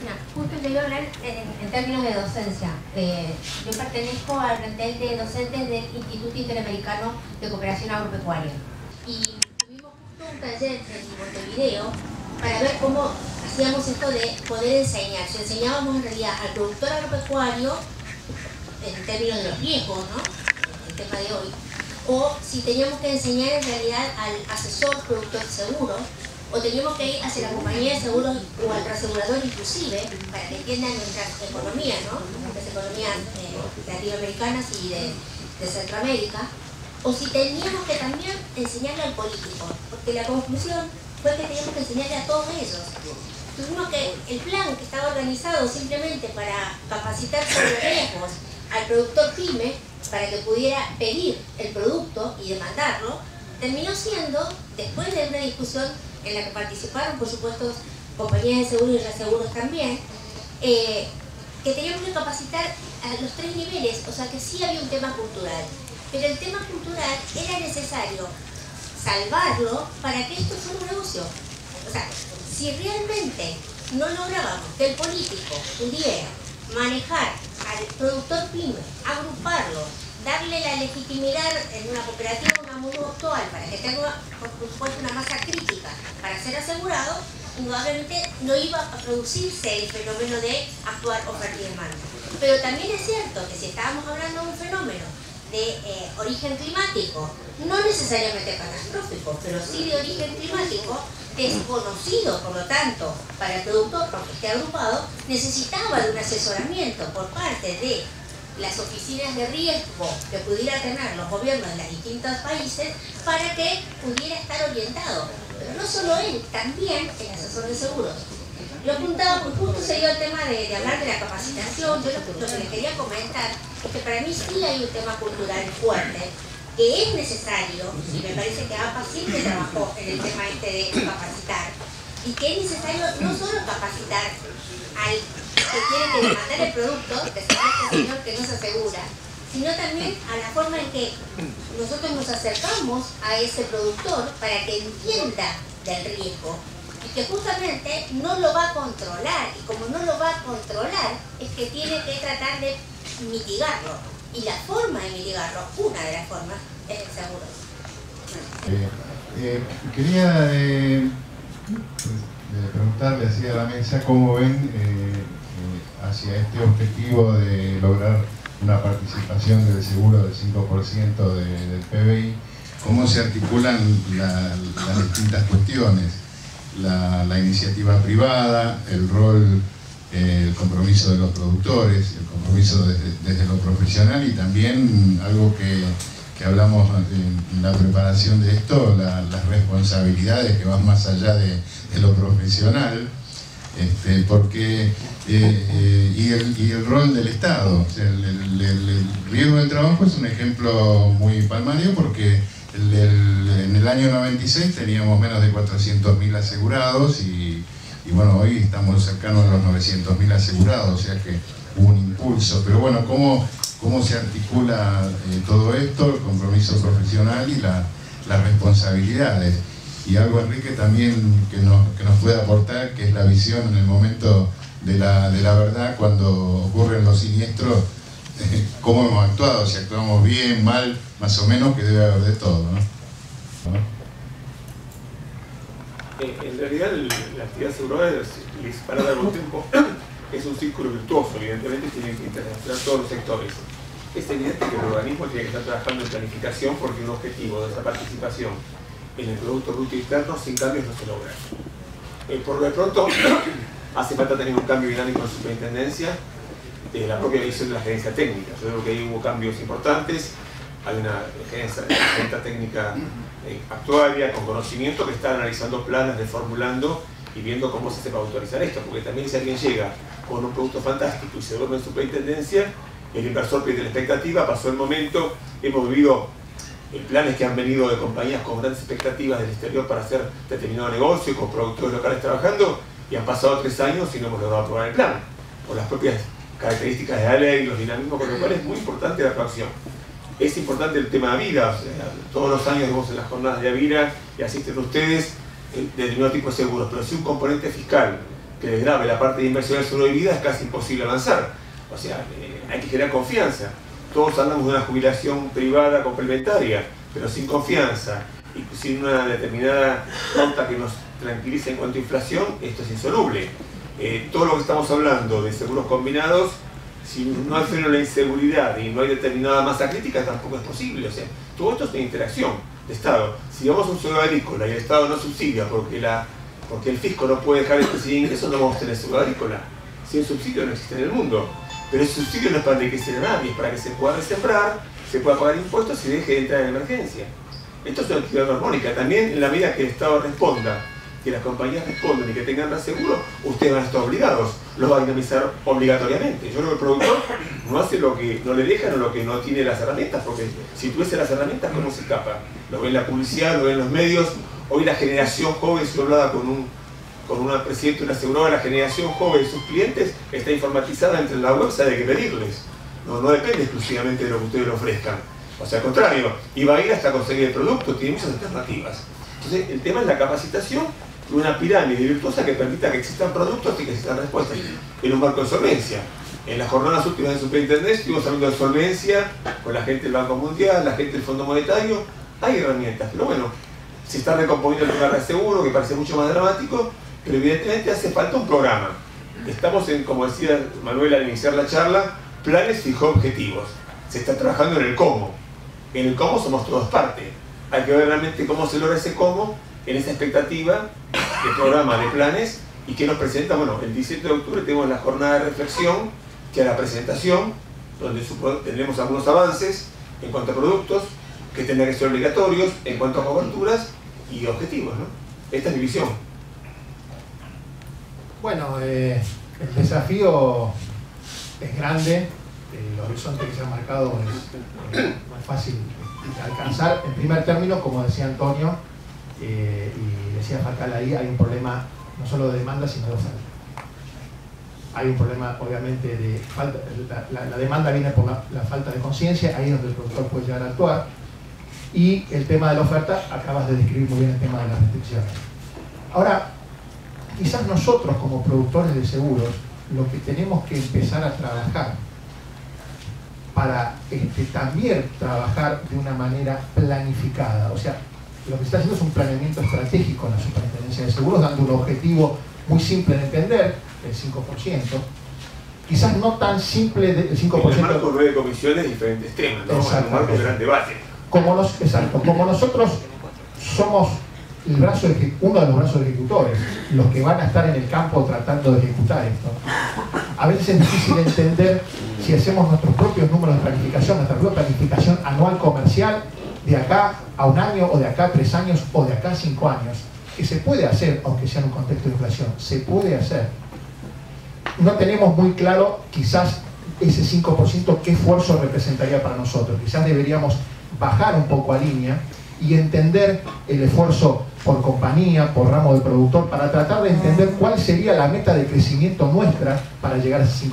No, justo te iba a hablar en términos de docencia. Yo pertenezco al plantel de docentes del Instituto Interamericano de Cooperación Agropecuaria. Y tuvimos justo un taller en Montevideo para ver cómo hacíamos esto de poder enseñar. Si enseñábamos en realidad al productor agropecuario, en términos de los riesgos, ¿no? El tema de hoy. O si teníamos que enseñar en realidad al asesor productor de seguros, o teníamos que ir hacia la compañía de seguros o al reasegurador inclusive, para que entiendan nuestras economías, ¿no? Las economías latinoamericanas y de Centroamérica, o si teníamos que también enseñarle al político, porque la conclusión fue que teníamos que enseñarle a todos ellos. Tuvimos que, el plan que estaba organizado simplemente para capacitar sobre riesgos al productor PYME, para que pudiera pedir el producto y demandarlo, terminó siendo, después de una discusión en la que participaron, por supuesto, compañías de seguros y reaseguros también, que teníamos que capacitar a los 3 niveles, o sea que sí había un tema cultural, pero el tema cultural era necesario salvarlo para que esto fuera un negocio. O sea, si realmente no lográbamos que el político pudiera manejar al productor PYME, agruparlo, darle la legitimidad en una cooperativa, una monoactual, para que tenga, por supuesto, una masa crítica para ser asegurado, indudablemente no iba a producirse el fenómeno de actuar oferta y demanda. Pero también es cierto que si estábamos hablando de un fenómeno de origen climático, no necesariamente catastrófico, pero sí de origen climático, desconocido, por lo tanto, para el productor, porque esté agrupado, necesitaba de un asesoramiento por parte de las oficinas de riesgo que pudiera tener los gobiernos de los distintos países para que pudiera estar orientado. Pero no solo él, también el asesor de seguros. Lo apuntaba, porque justo se dio el tema de hablar de la capacitación. Yo lo que les quería comentar es que para mí sí hay un tema cultural fuerte, que es necesario, y me parece que APA siempre trabajó en el tema este de capacitar, y que es necesario no solo capacitar al que tiene que demandar el producto, que es este señor que no se asegura, sino también a la forma en que nosotros nos acercamos a ese productor para que entienda del riesgo y que justamente no lo va a controlar, y como no lo va a controlar es que tiene que tratar de mitigarlo, y la forma de mitigarlo, una de las formas, es el seguro. Quería preguntarle así a la mesa cómo ven hacia este objetivo de lograr una participación del seguro del 5% del PBI, cómo se articulan las distintas cuestiones, la iniciativa privada, el rol, el compromiso de los productores, el compromiso desde lo profesional, y también algo que hablamos en la preparación de esto, las responsabilidades que van más allá de lo profesional, porque y el rol del Estado. O sea, el riesgo del trabajo es un ejemplo muy palmario, porque en el año 96 teníamos menos de 400.000 asegurados y bueno, hoy estamos cercanos a los 900.000 asegurados, o sea que hubo un impulso. Pero bueno, ¿cómo se articula todo esto, el compromiso profesional y las responsabilidades? Y algo, Enrique, también que nos puede aportar, que es la visión en el momento de la verdad, cuando ocurren los siniestros, cómo hemos actuado, si actuamos bien, mal, más o menos, que debe haber de todo, ¿no? En realidad la actividad aseguradora, para dar un tiempo, es un círculo virtuoso. Evidentemente tienen que interaccionar todos los sectores. Es evidente que el organismo tiene que estar trabajando en planificación, porque un objetivo de esa participación en el Producto Bruto Interno sin cambios no se logra. Por lo pronto hace falta tener un cambio dinámico en la superintendencia, de la propia visión de la gerencia técnica. Yo creo que ahí hubo cambios importantes. Hay una gerencia técnica actuaria con conocimiento que está analizando planes, reformulando y viendo cómo se hace para autorizar esto, porque también si alguien llega con un producto fantástico y se duerme en superintendencia, el inversor pierde la expectativa, pasó el momento. Hemos vivido planes que han venido de compañías con grandes expectativas del exterior para hacer determinado negocio, con productores locales trabajando, y han pasado 3 años y no hemos logrado aprobar el plan, por las propias características de la ley, los dinamismos, con lo cual es muy importante la proacción. Es importante el tema de vida, o sea, todos los años vemos en las jornadas de Avira y asisten ustedes de determinado tipo de seguros, pero sí un componente fiscal que desgrave la parte de inversión del seguro de vida, es casi imposible avanzar. O sea, hay que generar confianza. Todos hablamos de una jubilación privada complementaria, pero sin confianza y sin una determinada pauta que nos tranquilice en cuanto a inflación, esto es insoluble. Todo lo que estamos hablando de seguros combinados, si no hay freno en la inseguridad y no hay determinada masa crítica, tampoco es posible. O sea, todo esto es una interacción de Estado. Si vamos a un seguro agrícola y el Estado no subsidia porque el fisco no puede dejar de percibir ingresos, no vamos a tener seguro agrícola. Sin subsidio no existe en el mundo. Pero ese subsidio no es para enriquecer a nadie, es para que se pueda resembrar, se pueda pagar impuestos y deje de entrar en emergencia. Esto es una actividad armónica. También en la medida que el Estado responda, que las compañías respondan y que tengan reaseguro, ustedes van a estar obligados, los va a dinamizar obligatoriamente. Yo creo que el productor no hace lo que no le dejan o lo que no tiene las herramientas, porque si tuviese las herramientas, ¿cómo se escapa? Lo ve en la publicidad, lo ve en los medios. Hoy la generación joven, si hablaba con una presidenta de una aseguradora, la generación joven de sus clientes está informatizada entre la web, sabe qué pedirles. No depende exclusivamente de lo que ustedes le ofrezcan. O sea, al contrario, y va a ir hasta conseguir el producto, tiene muchas alternativas. Entonces, el tema es la capacitación de una pirámide virtuosa que permita que existan productos y que existan respuestas en un marco de solvencia. En las jornadas últimas de Superintendencia estuvimos hablando de solvencia con la gente del Banco Mundial, la gente del Fondo Monetario. Hay herramientas, pero bueno, se está recomponiendo el tema de seguro, que parece mucho más dramático, pero evidentemente hace falta un programa. Estamos en, como decía Manuel al iniciar la charla, planes fijó objetivos. Se está trabajando en el cómo. En el cómo somos todos parte. Hay que ver realmente cómo se logra ese cómo en esa expectativa de programa, de planes, y que nos presenta. Bueno, el 17 de octubre tenemos la jornada de reflexión, que es la presentación, donde tendremos algunos avances en cuanto a productos, que tendrán que ser obligatorios, en cuanto a coberturas y objetivos, ¿no? Esta es mi visión. Bueno, el desafío es grande, el horizonte que se ha marcado no es fácil de alcanzar. En primer término, como decía Antonio, y decía Facal ahí, hay un problema no solo de demanda, sino de oferta. Hay un problema, obviamente, de falta. La demanda viene por la falta de conciencia, ahí es donde el productor puede llegar a actuar. Y el tema de la oferta, acabas de describir muy bien el tema de las restricciones. Ahora, quizás nosotros como productores de seguros, lo que tenemos que empezar a trabajar para también trabajar de una manera planificada. O sea, lo que se está haciendo es un planeamiento estratégico en la Superintendencia de Seguros, dando un objetivo muy simple de entender, el 5%. Quizás no tan simple del 5%. En el marco de comisiones diferentes temas, ¿no? En el marco de gran debate. Exacto, como nosotros somos uno de los brazos ejecutores, los que van a estar en el campo tratando de ejecutar esto, a veces es difícil entender si hacemos nuestros propios números de planificación, nuestra propia planificación anual comercial, de acá a un año, o de acá a 3 años, o de acá a 5 años, que se puede hacer, aunque sea en un contexto de inflación, se puede hacer. No tenemos muy claro, quizás, ese 5% qué esfuerzo representaría para nosotros. Quizás deberíamos bajar un poco a línea y entender el esfuerzo por compañía, por ramo de productor, para tratar de entender cuál sería la meta de crecimiento nuestra para llegar a ese 5%.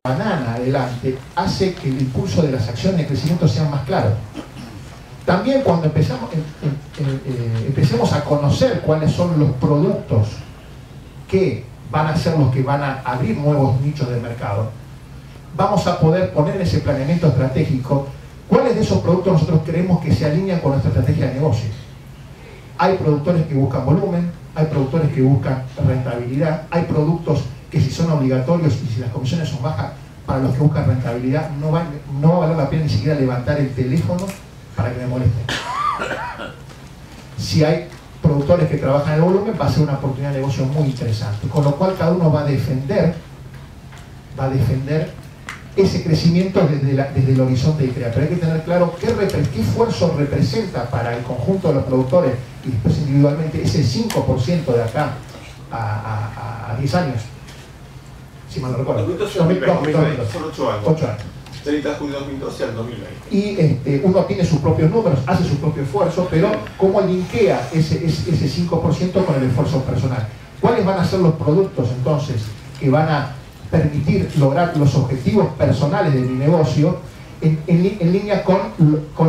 Banana adelante hace que el impulso de las acciones de crecimiento sean más claros. También cuando empecemos a conocer cuáles son los productos que van a ser los que van a abrir nuevos nichos de mercado, vamos a poder poner en ese planeamiento estratégico cuáles de esos productos nosotros creemos que se alinean con nuestra estrategia de negocio. Hay productores que buscan volumen, hay productores que buscan rentabilidad, hay productos que si son obligatorios y si las comisiones son bajas, para los que buscan rentabilidad no va a valer la pena ni siquiera levantar el teléfono para que me molesten. Si hay productores que trabajan en el volumen, va a ser una oportunidad de negocio muy interesante, con lo cual cada uno va a defender ese crecimiento desde el horizonte de ICREA. Pero hay que tener claro qué esfuerzo representa para el conjunto de los productores y después individualmente ese 5% de acá a 10 años. Si mal no recuerdo. 2020, son 8 años. 8 años. 30 de julio de 2012 al 2020. Y uno tiene sus propios números, hace su propio esfuerzo, pero ¿cómo linkea ese 5% con el esfuerzo personal? ¿Cuáles van a ser los productos entonces que van a permitir lograr los objetivos personales de mi negocio en línea con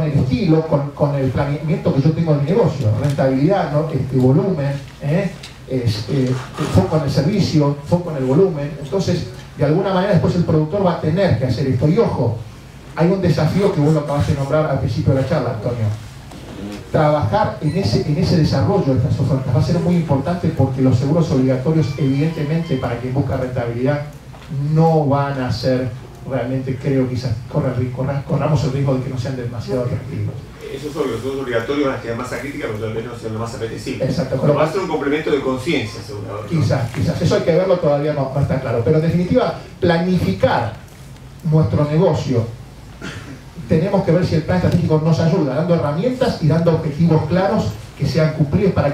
el estilo, con el planeamiento que yo tengo de mi negocio? Rentabilidad, ¿no? Volumen, foco en el servicio, foco en el volumen. Entonces, de alguna manera después el productor va a tener que hacer esto. Y ojo, hay un desafío que vos lo acabaste de nombrar al principio de la charla, Antonio. Trabajar en ese desarrollo de estas ofertas va a ser muy importante, porque los seguros obligatorios, evidentemente, para quien busca rentabilidad, no van a ser realmente, creo, quizás corramos el riesgo de que no sean demasiado atractivos. Eso es obvio, los seguros obligatorios van a quedar más crítica, pero tal vez no sean lo más apetecible. Exacto. Pero va a ser un complemento de conciencia, seguramente. Quizás, eso hay que verlo, todavía no está claro. Pero en definitiva, planificar nuestro negocio, tenemos que ver si el plan estratégico nos ayuda, dando herramientas y dando objetivos claros que sean cumplidos para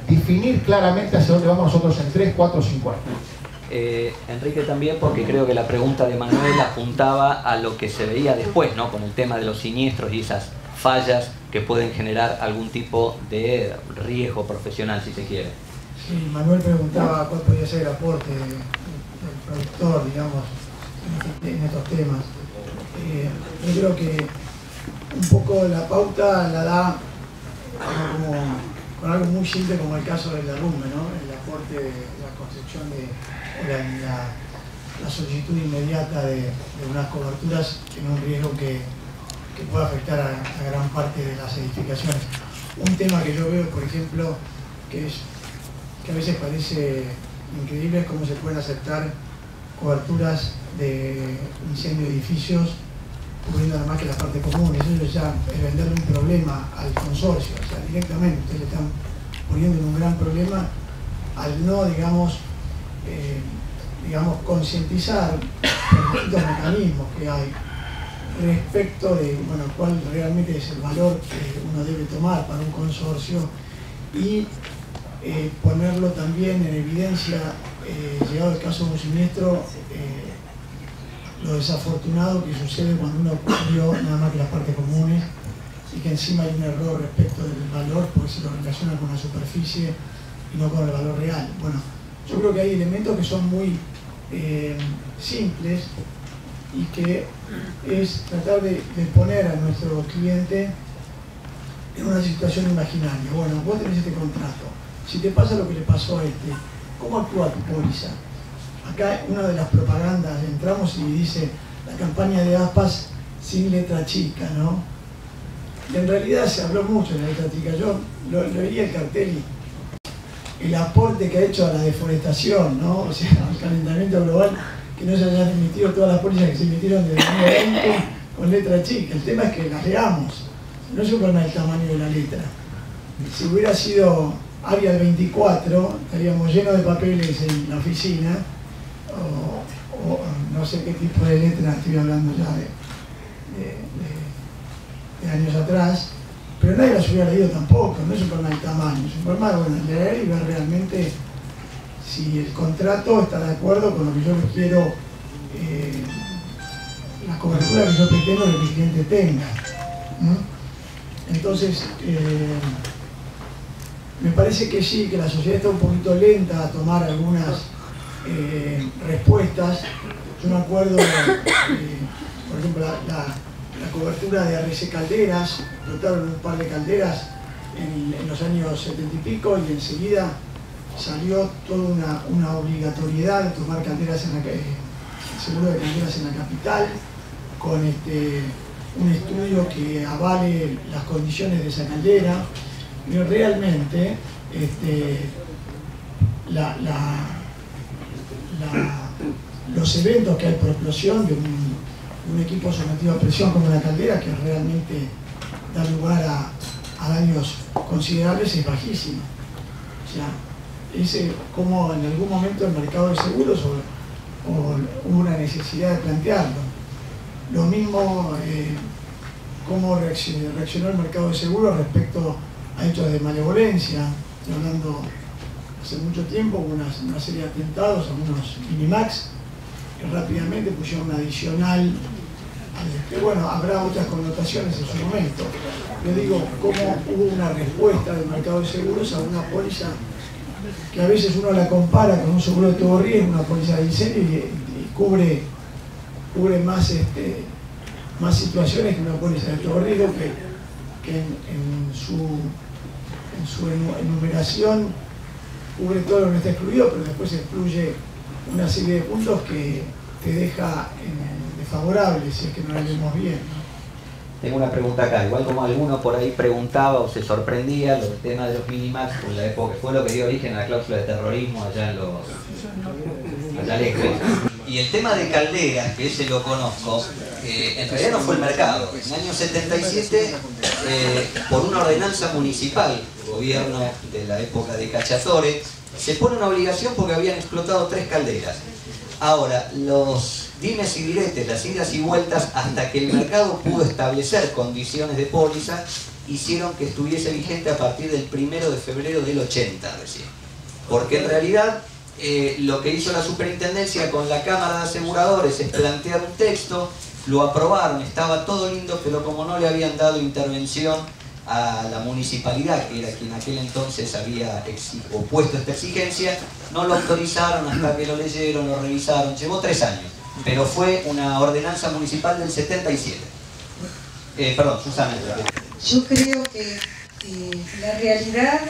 definir claramente hacia dónde vamos nosotros en 3, 4, 5 años. Enrique, también porque creo que la pregunta de Manuel apuntaba a lo que se veía después, ¿no? Con el tema de los siniestros y esas fallas que pueden generar algún tipo de riesgo profesional, si se quiere. Sí, Manuel preguntaba cuál podría ser el aporte del productor, digamos, en estos temas. Yo creo que un poco la pauta la da como, con algo muy simple, como el caso del derrumbe, ¿no? El aporte de la construcción de la solicitud inmediata de unas coberturas en un riesgo que puede afectar a gran parte de las edificaciones. Un tema que yo veo, por ejemplo, que a veces parece increíble, es cómo se pueden aceptar coberturas de incendio de edificios cubriendo además que la parte común. Eso ya es venderle un problema al consorcio, o sea, directamente ustedes le están poniendo en un gran problema al no, digamos, concientizar los distintos mecanismos que hay respecto de, bueno, cuál realmente es el valor que uno debe tomar para un consorcio, y ponerlo también en evidencia, llegado el caso de un siniestro, lo desafortunado que sucede cuando uno cubrió nada más que las partes comunes y que encima hay un error respecto del valor porque se lo relaciona con la superficie y no con el valor real. Bueno, yo creo que hay elementos que son muy simples y que es tratar de poner a nuestro cliente en una situación imaginaria. Bueno, vos tenés este contrato, si te pasa lo que le pasó a este, ¿cómo actúa tu póliza? Acá una de las propagandas, entramos y dice la campaña de APAS sin letra chica, ¿no? Y en realidad se habló mucho de la letra chica. Yo leía el cartel y el aporte que ha hecho a la deforestación, ¿no? O sea, al calentamiento global, que no se hayan emitido todas las pólizas que se emitieron desde el 2020 con letra chica. El tema es que las leamos, no es un problema del tamaño de la letra. Si hubiera sido Arial 24, estaríamos llenos de papeles en la oficina, o no sé qué tipo de letra, estoy hablando ya de años atrás, pero nadie las hubiera leído tampoco. No es un problema del tamaño, es un problema de leer y ver realmente si el contrato está de acuerdo con lo que yo quiero, la cobertura que yo pretendo que el cliente tenga, ¿no? Entonces, me parece que sí, que la sociedad está un poquito lenta a tomar algunas respuestas. Yo me acuerdo, por ejemplo, la cobertura de RC Calderas, dotaron un par de calderas en los años 70 y pico, y enseguida salió toda una obligatoriedad de tomar calderas seguro de calderas en la capital, con un estudio que avale las condiciones de esa caldera. Y realmente los eventos que hay por explosión de un equipo sometido a presión como la caldera, que realmente da lugar a daños considerables, es bajísimo. O sea, como en algún momento el mercado de seguros hubo una necesidad de plantearlo. Lo mismo, cómo reaccionó el mercado de seguros respecto a hechos de malevolencia. Estoy hablando hace mucho tiempo, hubo una serie de atentados, algunos Minimax, que rápidamente pusieron un adicional, que bueno, habrá otras connotaciones en su momento. Yo digo, cómo hubo una respuesta del mercado de seguros a una póliza que a veces uno la compara con un seguro de todo riesgo, una póliza de incendio, y cubre más, más situaciones que una póliza de todo riesgo, que en su enumeración cubre todo lo que no está excluido, pero después excluye una serie de puntos que te deja desfavorable si es que no la leemos bien, ¿no? Tengo una pregunta acá, igual como alguno por ahí preguntaba o se sorprendía el tema de los minimax en la época, fue lo que dio origen a la cláusula de terrorismo allá en los y el tema de Calderas, que ese lo conozco, en realidad no fue el mercado. En el año 77, por una ordenanza municipal, gobierno de la época de Cacciatore, se pone una obligación porque habían explotado 3 calderas. Ahora, los dimes y diretes, las idas y vueltas, hasta que el mercado pudo establecer condiciones de póliza, hicieron que estuviese vigente a partir del 1 de febrero del 80 recién. Porque en realidad lo que hizo la superintendencia con la Cámara de Aseguradores es plantear un texto, lo aprobaron, estaba todo lindo, pero como no le habían dado intervención a la municipalidad, que era quien aquel entonces había opuesto esta exigencia, no lo autorizaron hasta que lo leyeron, lo revisaron, llevó 3 años, pero fue una ordenanza municipal del 77. Perdón, Susana. Yo creo que la realidad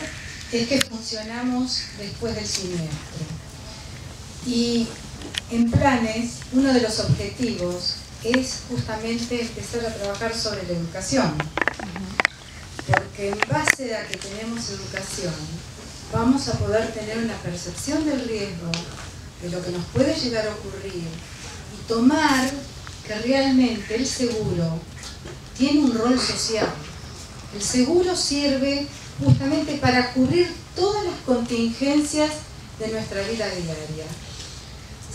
es que funcionamos después del siniestro. Y en planes, uno de los objetivos es justamente empezar a trabajar sobre la educación. Porque en base a que tenemos educación, vamos a poder tener una percepción del riesgo, de lo que nos puede llegar a ocurrir, y tomar que realmente el seguro tiene un rol social. El seguro sirve justamente para cubrir todas las contingencias de nuestra vida diaria.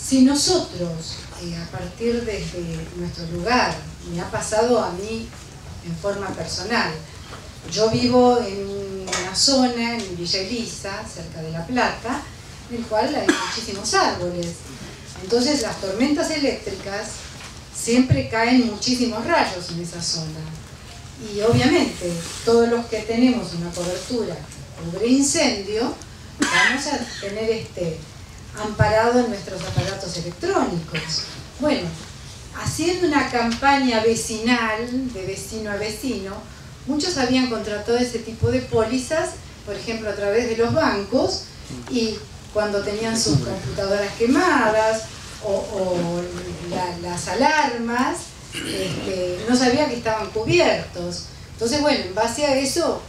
Si nosotros, a partir de nuestro lugar, me ha pasado a mí en forma personal, yo vivo en una zona, en Villa Elisa, cerca de La Plata, en el cual hay muchísimos árboles. Entonces las tormentas eléctricas siempre caen muchísimos rayos en esa zona. Y obviamente todos los que tenemos una cobertura cubre incendio, vamos a tener amparado en nuestros aparatos electrónicos. Bueno, haciendo una campaña vecinal, de vecino a vecino, muchos habían contratado ese tipo de pólizas, por ejemplo a través de los bancos, y cuando tenían sus computadoras quemadas o las alarmas, no sabía que estaban cubiertos. Entonces, bueno, en base a eso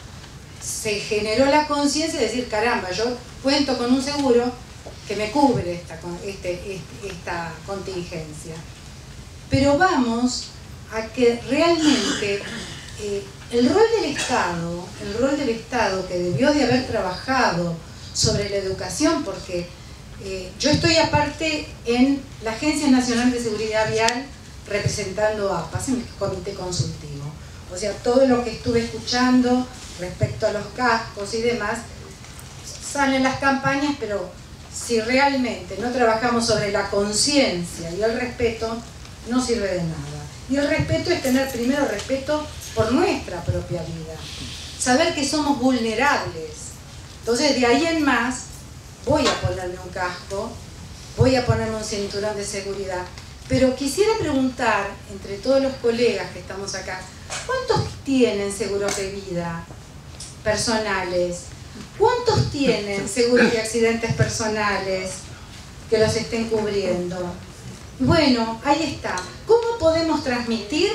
se generó la conciencia de decir, caramba, yo cuento con un seguro que me cubre esta contingencia. Pero vamos a que realmente el rol del Estado que debió de haber trabajado sobre la educación, porque yo estoy aparte en la Agencia Nacional de Seguridad Vial representando a APAS en el comité consultivo. O sea, todo lo que estuve escuchando respecto a los cascos y demás, salen las campañas, pero si realmente no trabajamos sobre la conciencia y el respeto, no sirve de nada. Y el respeto es tener primero respeto por nuestra propia vida. Saber que somos vulnerables. Entonces, de ahí en más, voy a ponerme un casco, voy a ponerme un cinturón de seguridad. Pero quisiera preguntar, entre todos los colegas que estamos acá, ¿cuántos tienen seguros de vida personales? ¿Cuántos tienen seguros de accidentes personales que los estén cubriendo? Bueno, ahí está. ¿Cómo podemos transmitir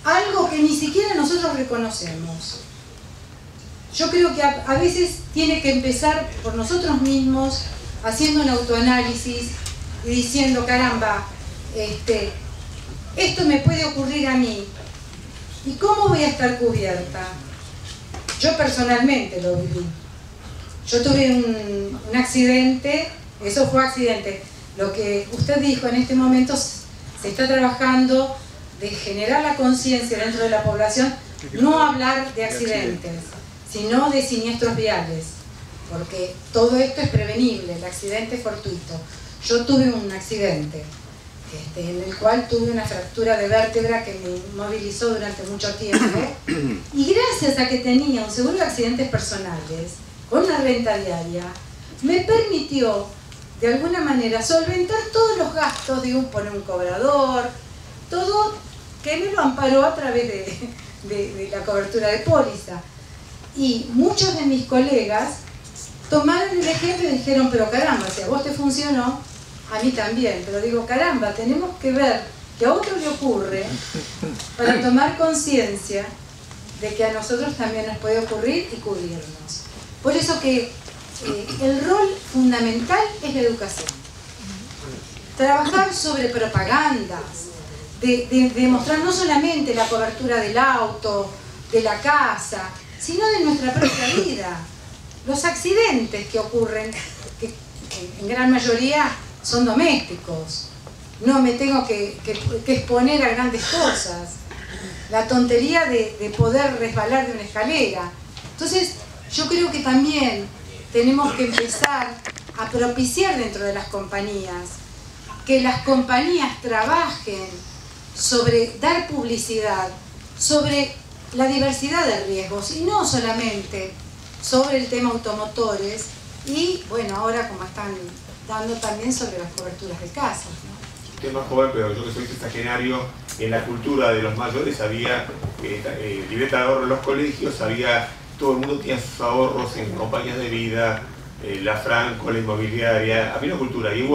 algo que ni siquiera nosotros reconocemos? Yo creo que a veces tiene que empezar por nosotros mismos, haciendo un autoanálisis y diciendo, caramba, esto me puede ocurrir a mí. ¿Y cómo voy a estar cubierta? Yo personalmente lo viví. Yo tuve un accidente, eso fue accidente. Lo que usted dijo en este momento, se está trabajando de generar la conciencia dentro de la población, no hablar de accidentes, sino de siniestros viales, porque todo esto es prevenible, el accidente es fortuito. Yo tuve un accidente en el cual tuve una fractura de vértebra que me inmovilizó durante mucho tiempo, y gracias a que tenía un seguro de accidentes personales con una renta diaria, me permitió de alguna manera solventar todos los gastos de poner un cobrador, todo que me lo amparó a través de la cobertura de póliza. Y muchos de mis colegas tomaron el ejemplo y dijeron, pero caramba, si a vos te funcionó, a mí también. Pero digo, caramba, tenemos que ver que a otro le ocurre para tomar conciencia de que a nosotros también nos puede ocurrir y cubrirnos. Por eso que el rol fundamental es la educación. Trabajar sobre propagandas, de mostrar no solamente la cobertura del auto, de la casa, sino de nuestra propia vida. Los accidentes que ocurren, que en gran mayoría son domésticos. No me tengo que exponer a grandes cosas. La tontería de poder resbalar de una escalera. Entonces, yo creo que también tenemos que empezar a propiciar dentro de las compañías que las compañías trabajen sobre dar publicidad, sobre la diversidad de riesgos y no solamente sobre el tema automotores y, bueno, ahora como están dando también sobre las coberturas de casas, ¿no? Usted es más joven, pero yo que soy sexagenario, en la cultura de los mayores había libreta de ahorro en los colegios, todo el mundo tenía sus ahorros en compañías de vida, la Franco, la inmobiliaria, había una cultura y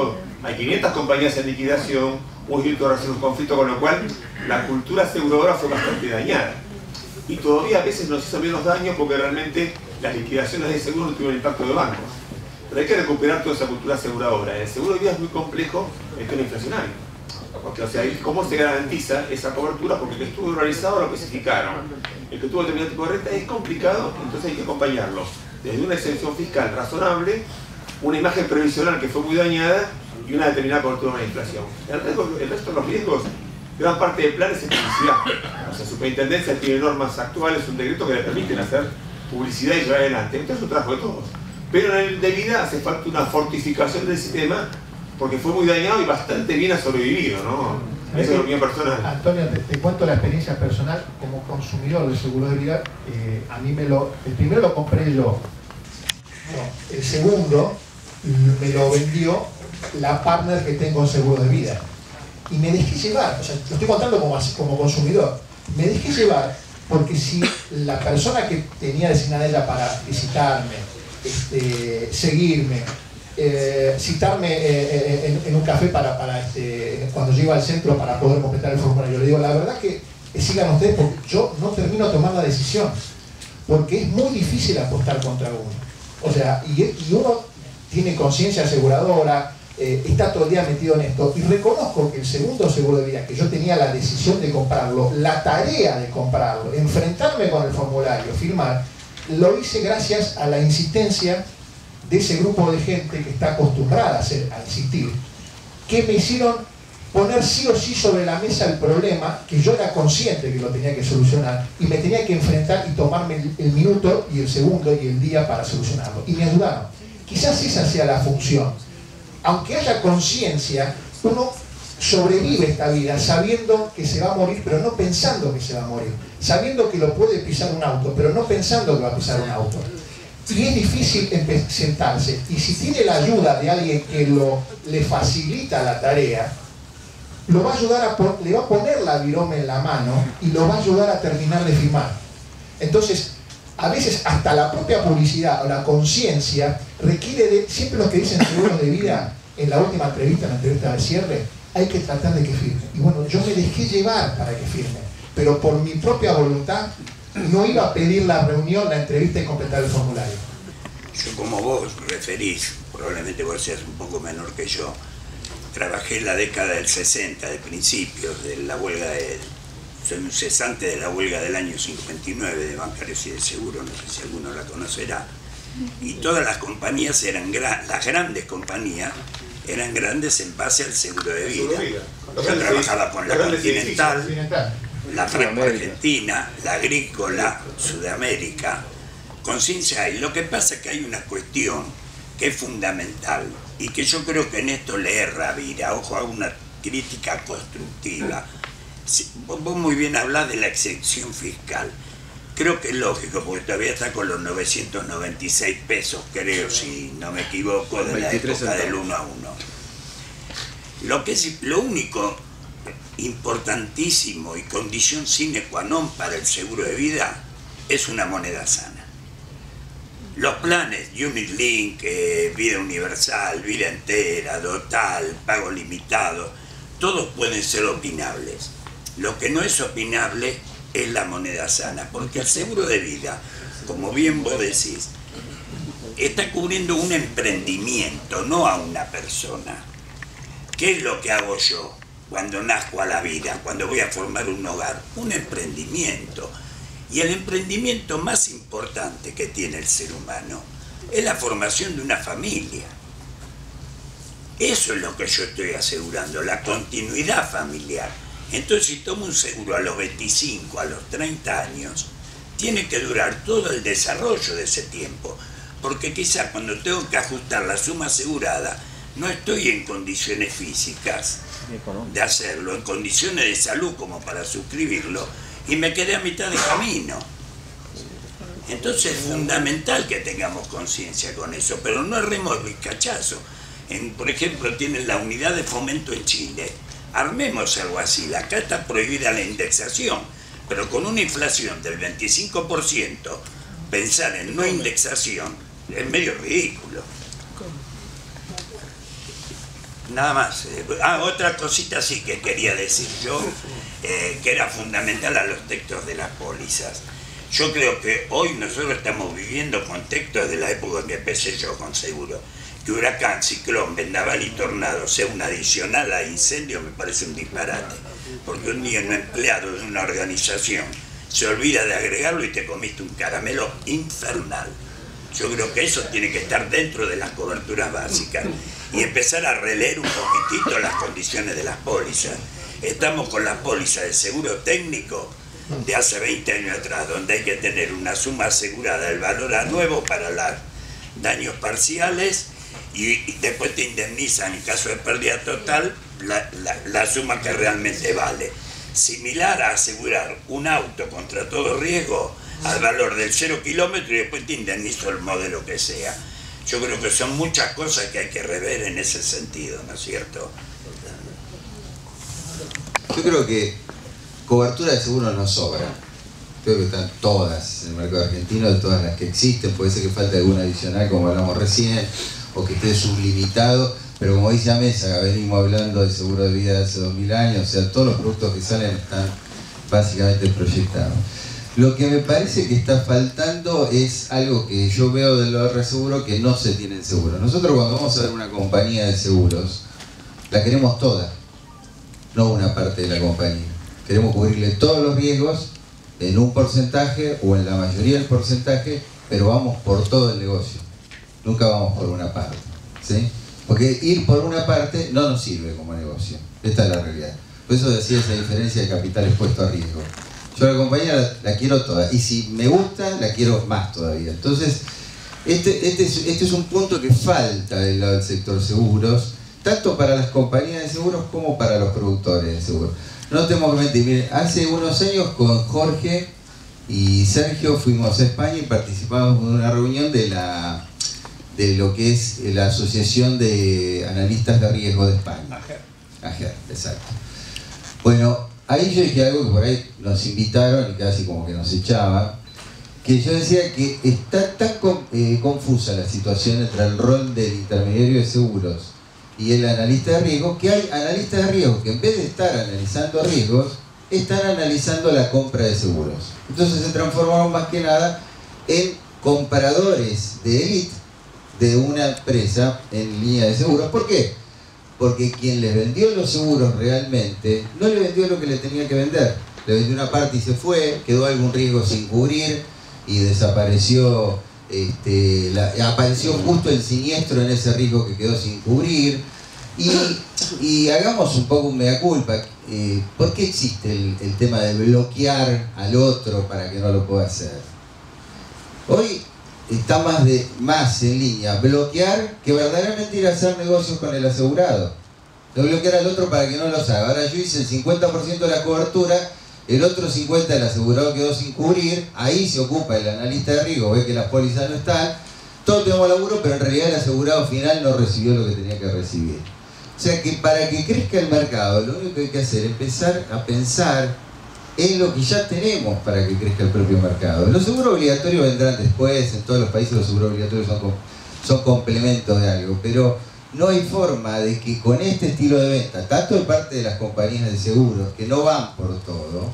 hay 500 compañías en liquidación, un conflicto, con lo cual la cultura aseguradora fue bastante dañada. Y todavía a veces nos hizo menos daño porque realmente las liquidaciones de seguro no tuvieron impacto de bancos. Pero hay que recuperar toda esa cultura aseguradora. El seguro de vida es muy complejo el tema inflacionario. Porque, o sea, ¿cómo se garantiza esa cobertura? Porque el que estuvo realizado lo especificaron. El que tuvo determinado tipo de renta es complicado, entonces hay que acompañarlo. Desde una exención fiscal razonable, una imagen previsional que fue muy dañada y una determinada cobertura de la inflación. El resto de los riesgos, gran parte del plan es publicidad. O sea, Superintendencia tiene normas actuales, un decreto que le permiten hacer publicidad y llevar adelante. Esto es un trabajo de todos. Pero en el de vida hace falta una fortificación del sistema porque fue muy dañado y bastante bien ha sobrevivido, ¿no? Esa es la opinión personal. Antonio, te cuento la experiencia personal como consumidor de seguro de vida. A mí el primero lo compré yo. No, el segundo me lo vendió la partner que tengo en seguro de vida. Y me dejé llevar, o sea, lo estoy contando como consumidor. Me dejé llevar porque si la persona que tenía designada ella para visitarme, seguirme, citarme en un café cuando llego al centro para poder completar el formulario, le digo, la verdad que sigan ustedes porque yo no termino de tomar la decisión, porque es muy difícil apostar contra uno. O sea, y uno tiene conciencia aseguradora, está todo el día metido en esto, y reconozco que el segundo seguro de vida, que yo tenía la decisión de comprarlo, la tarea de comprarlo, enfrentarme con el formulario, firmar, lo hice gracias a la insistencia de ese grupo de gente que está acostumbrada a insistir, que me hicieron poner sí o sí sobre la mesa el problema, que yo era consciente que lo tenía que solucionar, y me tenía que enfrentar y tomarme el minuto y el segundo y el día para solucionarlo. Y me ayudaron. Quizás esa sea la función. Aunque haya conciencia, uno sobrevive esta vida sabiendo que se va a morir, pero no pensando que se va a morir. Sabiendo que lo puede pisar un auto, pero no pensando que va a pisar un auto. Y es difícil sentarse. Y si tiene la ayuda de alguien que le facilita la tarea, lo va a ayudar le va a poner la virome en la mano y lo va a ayudar a terminar de firmar. Entonces, a veces hasta la propia publicidad o la conciencia requiere de, siempre los que dicen seguros de vida, en la última entrevista, en la entrevista de cierre, hay que tratar de que firme. Y bueno, yo me dejé llevar para que firme, pero por mi propia voluntad no iba a pedir la reunión, la entrevista y completar el formulario. Yo, como vos referís, probablemente vos seas un poco menor que yo, trabajé en la década del 60, de principios de la huelga soy un cesante de la huelga del año 59 de bancarios y de seguro, no sé si alguno la conocerá. Y todas las compañías las grandes compañías eran grandes en base al seguro de vida. Yo trabajaba con la Continental, la Franco Argentina, la Agrícola, Sudamérica, conciencia hay. Lo que pasa es que hay una cuestión que es fundamental y que yo creo que en esto le erra Vira. Ojo, a una crítica constructiva. Vos muy bien hablás de la exención fiscal. Creo que es lógico, porque todavía está con los 996 pesos, creo, si no me equivoco, de la época del 1 a 1. Lo único importantísimo y condición sine qua non para el seguro de vida es una moneda sana. Los planes Unit-Link, vida universal, vida entera, total, pago limitado, todos pueden ser opinables. Lo que no es opinable es la moneda sana, porque el seguro de vida, como bien vos decís, está cubriendo un emprendimiento, no a una persona. ¿Qué es lo que hago yo cuando nazco a la vida, cuando voy a formar un hogar? Un emprendimiento. Y el emprendimiento más importante que tiene el ser humano es la formación de una familia. Eso es lo que yo estoy asegurando, la continuidad familiar. Entonces, si tomo un seguro a los 25, a los 30 años, tiene que durar todo el desarrollo de ese tiempo, porque quizá cuando tengo que ajustar la suma asegurada, no estoy en condiciones físicas de hacerlo, en condiciones de salud como para suscribirlo, y me quedé a mitad de camino. Entonces es fundamental que tengamos conciencia con eso, pero no erremos el cachazo. Por ejemplo, tienen la unidad de fomento en Chile. Armemos algo así. Acá está prohibida la indexación, pero con una inflación del 25%, pensar en no indexación es medio ridículo. Nada más. Otra cosita sí que quería decir yo, que era fundamental a los textos de las pólizas. Yo creo que hoy nosotros estamos viviendo contextos de la época en que empecé yo con seguro. Que huracán, ciclón, vendaval y tornado sea un adicional a incendio me parece un disparate. Porque un día un empleado de una organización se olvida de agregarlo y te comiste un caramelo infernal. Yo creo que eso tiene que estar dentro de las coberturas básicas y empezar a releer un poquitito las condiciones de las pólizas. Estamos con las pólizas de seguro técnico de hace 20 años atrás, donde hay que tener una suma asegurada, el valor a nuevo para los daños parciales y después te indemnizan en caso de pérdida total la suma que realmente vale. Similar a asegurar un auto contra todo riesgo al valor del 0 kilómetro y después te indemnizo el modelo que sea. Yo creo que son muchas cosas que hay que rever en ese sentido, ¿no es cierto? Yo creo que cobertura de seguro no sobra. Creo que están todas en el mercado argentino, todas las que existen. Puede ser que falte alguna adicional, como hablamos recién, o que esté sublimitado. Pero como dice Mesa, venimos hablando de seguro de vida de hace 2000 años, o sea, todos los productos que salen están básicamente proyectados. Lo que me parece que está faltando es algo que yo veo de los reaseguros que no se tienen seguro. Nosotros cuando vamos a ver una compañía de seguros, la queremos toda, no una parte de la compañía. Queremos cubrirle todos los riesgos en un porcentaje o en la mayoría del porcentaje, pero vamos por todo el negocio. Nunca vamos por una parte, ¿sí? Porque ir por una parte no nos sirve como negocio. Esta es la realidad. Por eso decía esa diferencia de capital expuesto a riesgo. Yo a la compañía la quiero toda. Y si me gusta, la quiero más todavía. Entonces, este es un punto que falta del lado del sector seguros, tanto para las compañías de seguros como para los productores de seguros. No tenemos que mentir. Miren, hace unos años con Jorge y Sergio fuimos a España y participamos en una reunión de lo que es la Asociación de Analistas de Riesgo de España. AGER, exacto. Bueno, ahí yo dije algo que por ahí nos invitaron y casi como que nos echaban, que yo decía que está tan confusa la situación entre el rol del intermediario de seguros y el analista de riesgos, que hay analistas de riesgos que en vez de estar analizando riesgos, están analizando la compra de seguros. Entonces se transformaron más que nada en compradores de élite de una empresa en línea de seguros. ¿Por qué? Porque quien les vendió los seguros realmente no le vendió lo que le tenía que vender. Le vendió una parte y se fue, quedó algún riesgo sin cubrir y desapareció, apareció justo el siniestro en ese riesgo que quedó sin cubrir. Y hagamos un poco un mea culpa. ¿Por qué existe el tema de bloquear al otro para que no lo pueda hacer? Hoy está más en línea bloquear que verdaderamente ir a hacer negocios con el asegurado. No bloquear al otro para que no los haga. Ahora yo hice el 50% de la cobertura, el otro 50% el asegurado quedó sin cubrir, ahí se ocupa el analista de riesgo, ve que las pólizas no están, todos tenemos laburo, pero en realidad el asegurado final no recibió lo que tenía que recibir. O sea que para que crezca el mercado, lo único que hay que hacer es empezar a pensar es lo que ya tenemos para que crezca el propio mercado. Los seguros obligatorios vendrán después, en todos los países los seguros obligatorios son complementos de algo, pero no hay forma de que con este estilo de venta, tanto de parte de las compañías de seguros, que no van por todo,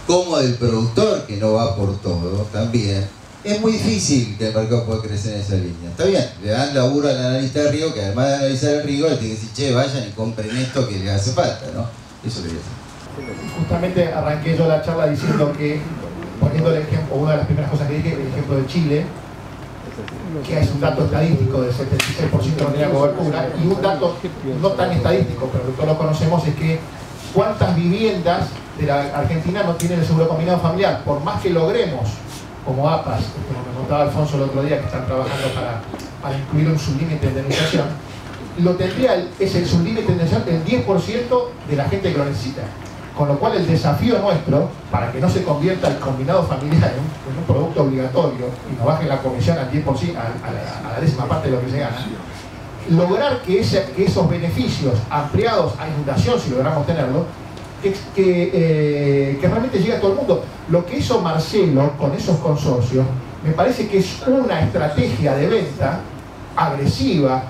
como del productor, que no va por todo también, es muy difícil que el mercado pueda crecer en esa línea. Está bien, le dan laburo al analista de riesgo, que además de analizar el riesgo, le tiene que decir, che, vayan y compren esto que les hace falta, ¿no? Eso le voy a hacer. Justamente arranqué yo la charla diciendo que, poniendo el ejemplo, una de las primeras cosas que dije, el ejemplo de Chile, que es un dato estadístico del 76% no tenía cobertura, y un dato no tan estadístico, pero que todos lo conocemos, es que cuántas viviendas de la Argentina no tienen el seguro combinado familiar. Por más que logremos, como APAS, como me contaba Alfonso el otro día, que están trabajando para incluir un sublímite de indemnización, lo tendría ese sublímite de indemnización el 10% de la gente que lo necesita. Con lo cual el desafío nuestro, para que no se convierta el combinado familiar en un producto obligatorio y no baje la comisión al 10%, a la décima parte de lo que se gana, lograr que esos beneficios ampliados a inundación, si logramos tenerlo, que realmente llegue a todo el mundo. Lo que hizo Marcelo con esos consorcios, me parece que es una estrategia de venta agresiva,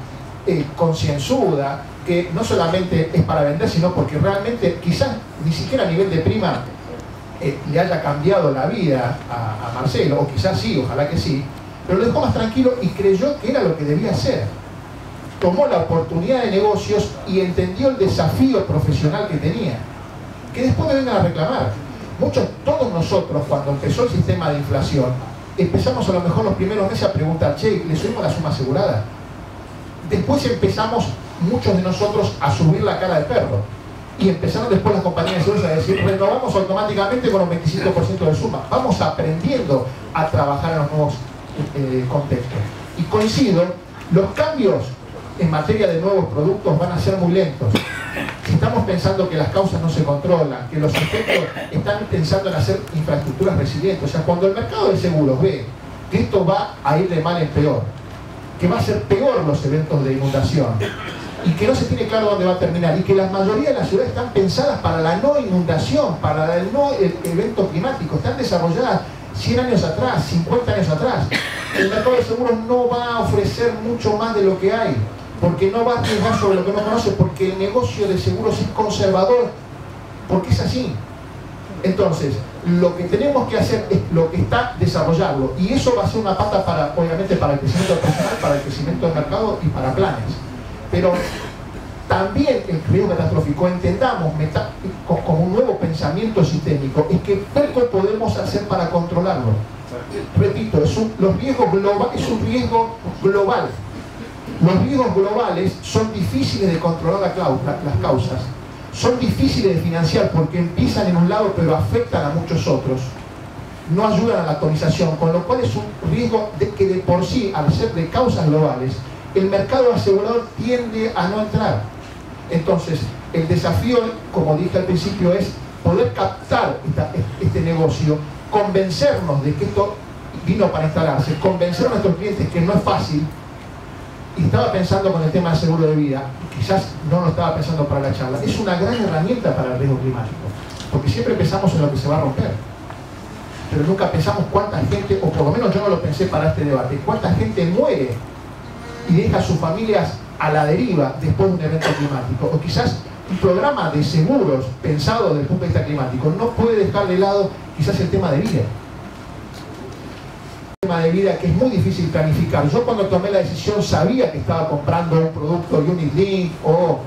concienzuda, que no solamente es para vender, sino porque realmente quizás ni siquiera a nivel de prima le haya cambiado la vida a Marcelo, o quizás sí, ojalá que sí, pero lo dejó más tranquilo y creyó que era lo que debía hacer. Tomó la oportunidad de negocios y entendió el desafío profesional que tenía. Que después me vengan a reclamar. Todos nosotros, cuando empezó el sistema de inflación, empezamos a lo mejor los primeros meses a preguntar, che, ¿le subimos la suma asegurada? Después empezamos, muchos de nosotros, a subir la cara de perro. Y empezaron después las compañías de seguros a decir, renovamos automáticamente con un 25% de suma. Vamos aprendiendo a trabajar en los nuevos contextos. Y coincido, los cambios en materia de nuevos productos van a ser muy lentos. Si estamos pensando que las causas no se controlan, que los efectos están pensando en hacer infraestructuras resilientes, o sea, cuando el mercado de seguros ve que esto va a ir de mal en peor, que va a ser peor los eventos de inundación, y que no se tiene claro dónde va a terminar, y que la mayoría de las ciudades están pensadas para la no inundación, para el no evento climático, están desarrolladas 100 años atrás, 50 años atrás. El mercado de seguros no va a ofrecer mucho más de lo que hay, porque no va a arriesgar sobre lo que no conoce, porque el negocio de seguros es conservador, porque es así. Entonces, lo que tenemos que hacer es lo que está, desarrollarlo, y eso va a ser una pata para, obviamente, para el crecimiento personal, para el crecimiento del mercado y para planes. Pero también el riesgo catastrófico, entendamos como un nuevo pensamiento sistémico, es que poco podemos hacer para controlarlo. Repito, es un riesgo global. Los riesgos globales son difíciles de controlar las causas, son difíciles de financiar porque empiezan en un lado pero afectan a muchos otros, no ayudan a la actualización, con lo cual es un riesgo que de por sí, al ser de causas globales, el mercado asegurador tiende a no entrar. Entonces, el desafío, como dije al principio, es poder captar este negocio, convencernos de que esto vino para instalarse, convencer a nuestros clientes que no es fácil. Y estaba pensando con el tema del seguro de vida, quizás no lo estaba pensando para la charla, es una gran herramienta para el riesgo climático, porque siempre pensamos en lo que se va a romper, pero nunca pensamos cuánta gente, o por lo menos yo no lo pensé para este debate, cuánta gente muere y deja a sus familias a la deriva después de un evento climático. O quizás un programa de seguros pensado desde el punto de vista climático no puede dejar de lado quizás el tema de vida. De vida que es muy difícil planificar. Yo cuando tomé la decisión sabía que estaba comprando un producto Unit Link o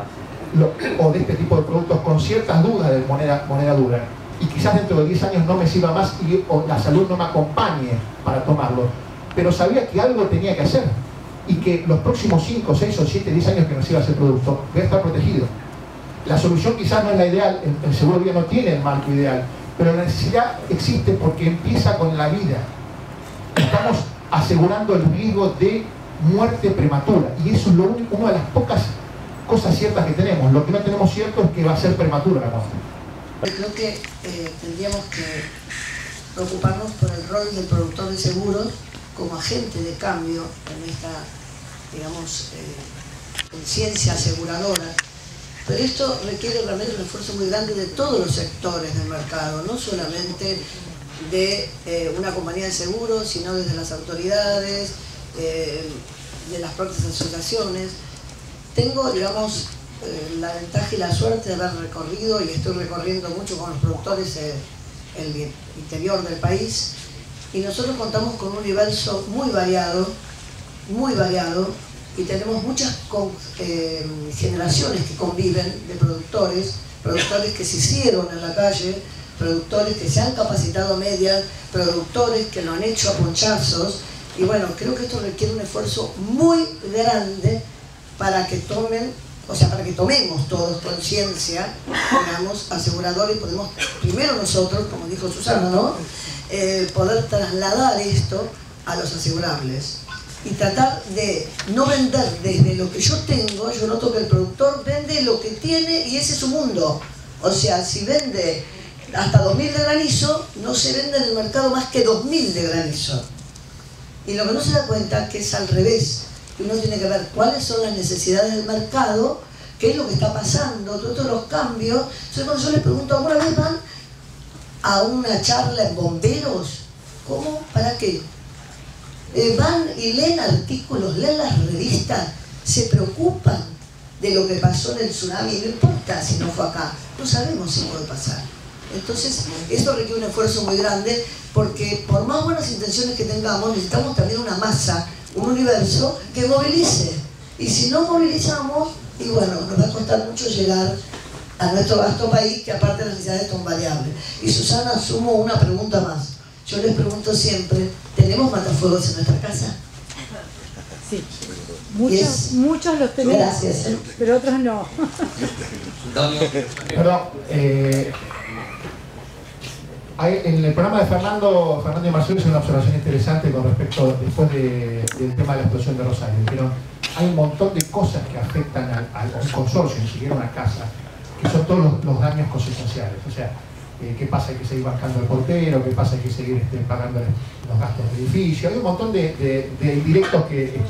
de este tipo de productos con ciertas dudas de moneda dura, y quizás dentro de 10 años no me sirva más o la salud no me acompañe para tomarlo, pero sabía que algo tenía que hacer y que los próximos 5, 6 o 7, 10 años que me sirva ese producto voy a estar protegido. La solución quizás no es la ideal, el seguro de vida no tiene el marco ideal, pero la necesidad existe porque empieza con la vida. Estamos asegurando el riesgo de muerte prematura y eso es una de las pocas cosas ciertas que tenemos. Lo que no tenemos cierto es que va a ser prematura la muerte. Creo que tendríamos que preocuparnos por el rol del productor de seguros como agente de cambio en esta, digamos, conciencia aseguradora Pero esto requiere realmente un esfuerzo muy grande de todos los sectores del mercado, no solamente de una compañía de seguros, sino desde las autoridades, de las propias asociaciones. Tengo, digamos, la ventaja y la suerte de haber recorrido, y estoy recorriendo mucho con los productores el interior del país, y nosotros contamos con un universo muy variado, y tenemos muchas generaciones que conviven de productores que se hicieron en la calle, productores que se han capacitado a medias, productores que lo han hecho a ponchazos, y bueno, creo que esto requiere un esfuerzo muy grande para que tomemos todos conciencia, digamos, aseguradores, y podemos, primero nosotros, como dijo Susana, ¿no? Poder trasladar esto a los asegurables y tratar de no vender desde lo que yo tengo. Yo noto que el productor vende lo que tiene y ese es su mundo. O sea, si vende hasta 2000 de granizo, no se vende en el mercado más que 2000 de granizo. Y lo que no se da cuenta es que es al revés. Uno tiene que ver cuáles son las necesidades del mercado, qué es lo que está pasando, todos los cambios. Entonces, cuando yo les pregunto, ¿alguna vez van a una charla en bomberos? ¿Cómo? ¿Para qué? Van y leen artículos, leen las revistas, se preocupan de lo que pasó en el tsunami, no importa si no fue acá, no sabemos si puede pasar. Entonces, esto requiere un esfuerzo muy grande, porque por más buenas intenciones que tengamos, necesitamos también una masa, un universo que movilice. Y si no movilizamos, y bueno, nos va a costar mucho llegar a nuestro vasto país, que aparte las necesidades son variables. Y Susana, sumo una pregunta más. Yo les pregunto siempre, ¿tenemos matafuegos en nuestra casa? Sí, muchos los tenemos, gracias, pero otros no. Perdón, en el programa de Fernando y Marcelo hizo una observación interesante con respecto, después del tema de la explosión de Rosario. Dijeron, hay un montón de cosas que afectan a un consorcio, ni siquiera a una casa, que son todos los daños consecuenciales. O sea, qué pasa, hay que seguir bancando el portero, qué pasa, hay que seguir pagando los gastos del edificio. Hay un montón de indirectos que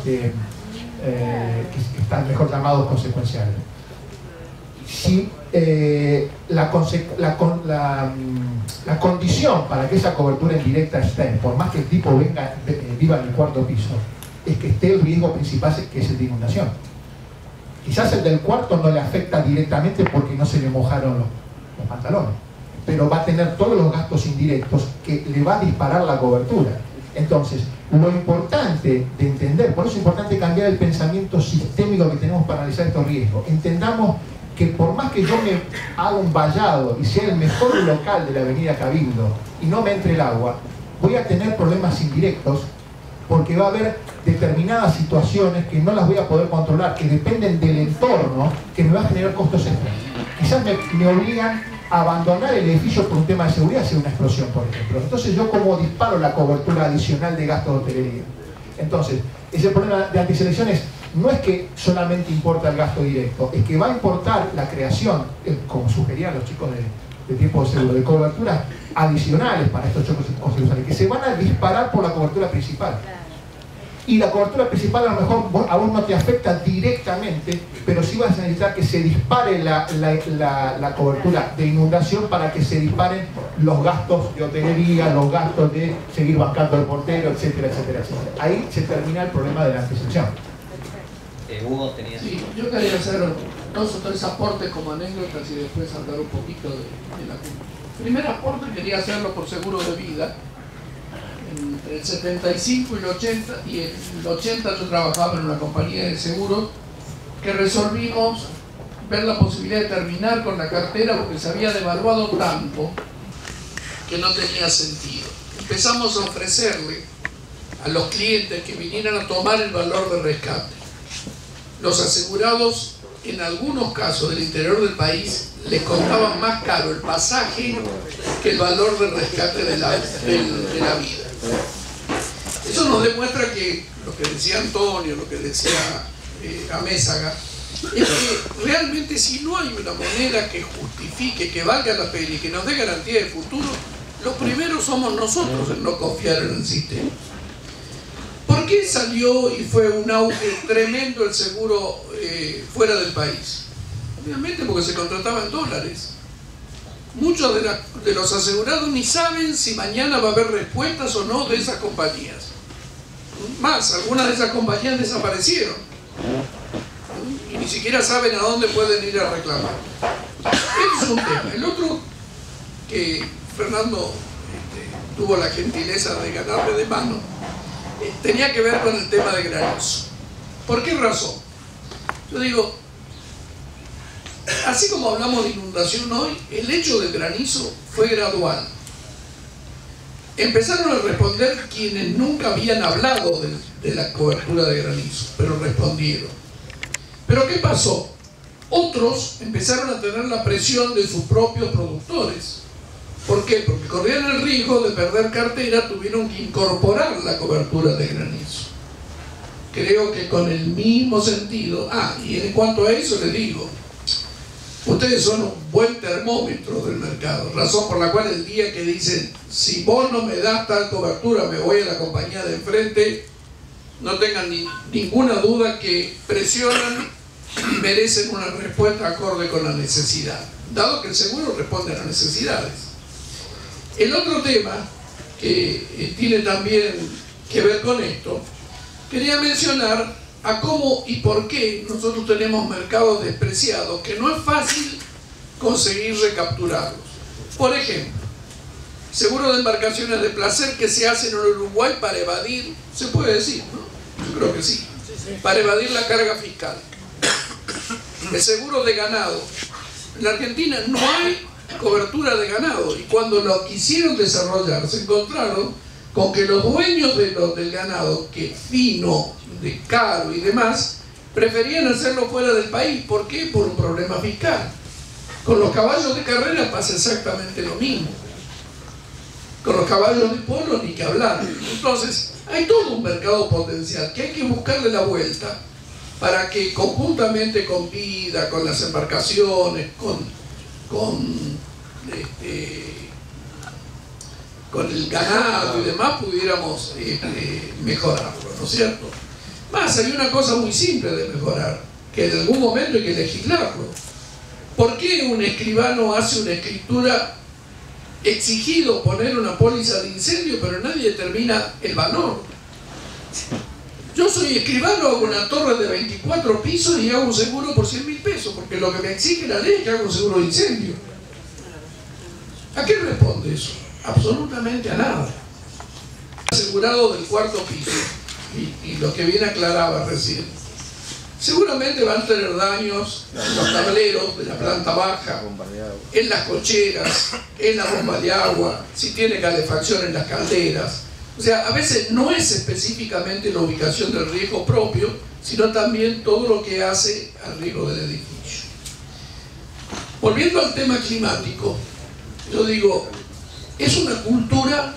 están mejor llamados consecuenciales. Si la condición para que esa cobertura indirecta esté, por más que el tipo viva en el cuarto piso, es que esté el riesgo principal, que es el de inundación. Quizás el del cuarto no le afecta directamente porque no se le mojaron los pantalones, pero va a tener todos los gastos indirectos que le va a disparar la cobertura. Entonces, lo importante de entender, por eso es importante cambiar el pensamiento sistémico que tenemos para analizar estos riesgos. Entendamos que por más que yo me haga un vallado y sea el mejor local de la avenida Cabildo y no me entre el agua, voy a tener problemas indirectos, porque va a haber determinadas situaciones que no las voy a poder controlar, que dependen del entorno, que me va a generar costos extras. Quizás me obligan a abandonar el edificio por un tema de seguridad, si hay una explosión, por ejemplo. Entonces, yo como disparo la cobertura adicional de gastos de hotelería. Entonces, ese problema de antiselecciones no es que solamente importa el gasto directo, es que va a importar la creación, como sugerían los chicos de tiempo de seguro, de coberturas adicionales para estos chocos constitucionales, que se van a disparar por la cobertura principal. Y la cobertura principal a lo mejor a vos no te afecta directamente, pero sí vas a necesitar que se dispare la cobertura de inundación para que se disparen los gastos de hotelería, los gastos de seguir bancando el portero, etcétera, etcétera, etcétera. Ahí se termina el problema de la antiselección. Hugo tenía... Sí, yo quería hacer 2 o 3 aportes como anécdotas y después hablar un poquito de la culpa. Primer aporte quería hacerlo por seguro de vida. Entre el 75 y el 80, y en el 80 yo trabajaba en una compañía de seguros que resolvimos ver la posibilidad de terminar con la cartera porque se había devaluado tanto que no tenía sentido. Empezamos a ofrecerle a los clientes que vinieran a tomar el valor de rescate. Los asegurados, en algunos casos del interior del país, les costaban más caro el pasaje que el valor del rescate de la vida. Eso nos demuestra que lo que decía Antonio, lo que decía Amézaga, es que realmente si no hay una moneda que justifique, que valga la pena y que nos dé garantía de futuro, los primeros somos nosotros en no confiar en el sistema. ¿Por qué salió y fue un auge tremendo el seguro fuera del país? Obviamente porque se contrataba en dólares. Muchos de los asegurados ni saben si mañana va a haber respuestas o no de esas compañías. Más, algunas de esas compañías desaparecieron. Y ni siquiera saben a dónde pueden ir a reclamar. Este es un tema. El otro que Fernando tuvo la gentileza de ganarme de mano, tenía que ver con el tema de granizo. ¿Por qué razón? Yo digo, así como hablamos de inundación hoy, el hecho del granizo fue gradual. Empezaron a responder quienes nunca habían hablado de la cobertura de granizo, pero respondieron. ¿Pero qué pasó? Otros empezaron a tener la presión de sus propios productores. ¿Por qué? Porque corrían el riesgo de perder cartera, tuvieron que incorporar la cobertura de granizo. Creo que con el mismo sentido. Y en cuanto a eso les digo, ustedes son un buen termómetro del mercado, razón por la cual el día que dicen, si vos no me das tal cobertura, me voy a la compañía de enfrente, no tengan ninguna duda que presionan y merecen una respuesta acorde con la necesidad, dado que el seguro responde a las necesidades. El otro tema que tiene también que ver con esto, quería mencionar a cómo y por qué nosotros tenemos mercados despreciados, que no es fácil conseguir recapturarlos. Por ejemplo, seguro de embarcaciones de placer que se hacen en Uruguay para evadir, se puede decir, ¿no? Yo creo que sí, para evadir la carga fiscal. El seguro de ganado. En la Argentina no hay cobertura de ganado, y cuando lo quisieron desarrollar se encontraron con que los dueños del ganado, que es fino, de caro y demás, preferían hacerlo fuera del país. ¿Por qué? Por un problema fiscal. Con los caballos de carrera pasa exactamente lo mismo. Con los caballos de polo ni que hablar. Entonces, hay todo un mercado potencial que hay que buscarle la vuelta para que conjuntamente con vida, con las embarcaciones, con el ganado y demás, pudiéramos mejorarlo, ¿no es cierto? Más, hay una cosa muy simple de mejorar, que en algún momento hay que legislarlo. ¿Por qué un escribano hace una escritura exigido poner una póliza de incendio, pero nadie determina el valor? Yo soy escribano, hago una torre de 24 pisos y hago un seguro por 100.000 pesos, porque lo que me exige la ley es que haga un seguro de incendio. ¿A qué responde eso? Absolutamente a nada. Asegurado del cuarto piso, y lo que bien aclaraba recién, seguramente van a tener daños en los tableros de la planta baja, en las cocheras, en la bomba de agua, si tiene calefacción en las calderas. O sea, a veces no es específicamente la ubicación del riesgo propio, sino también todo lo que hace al riesgo del edificio. Volviendo al tema climático, yo digo, es una cultura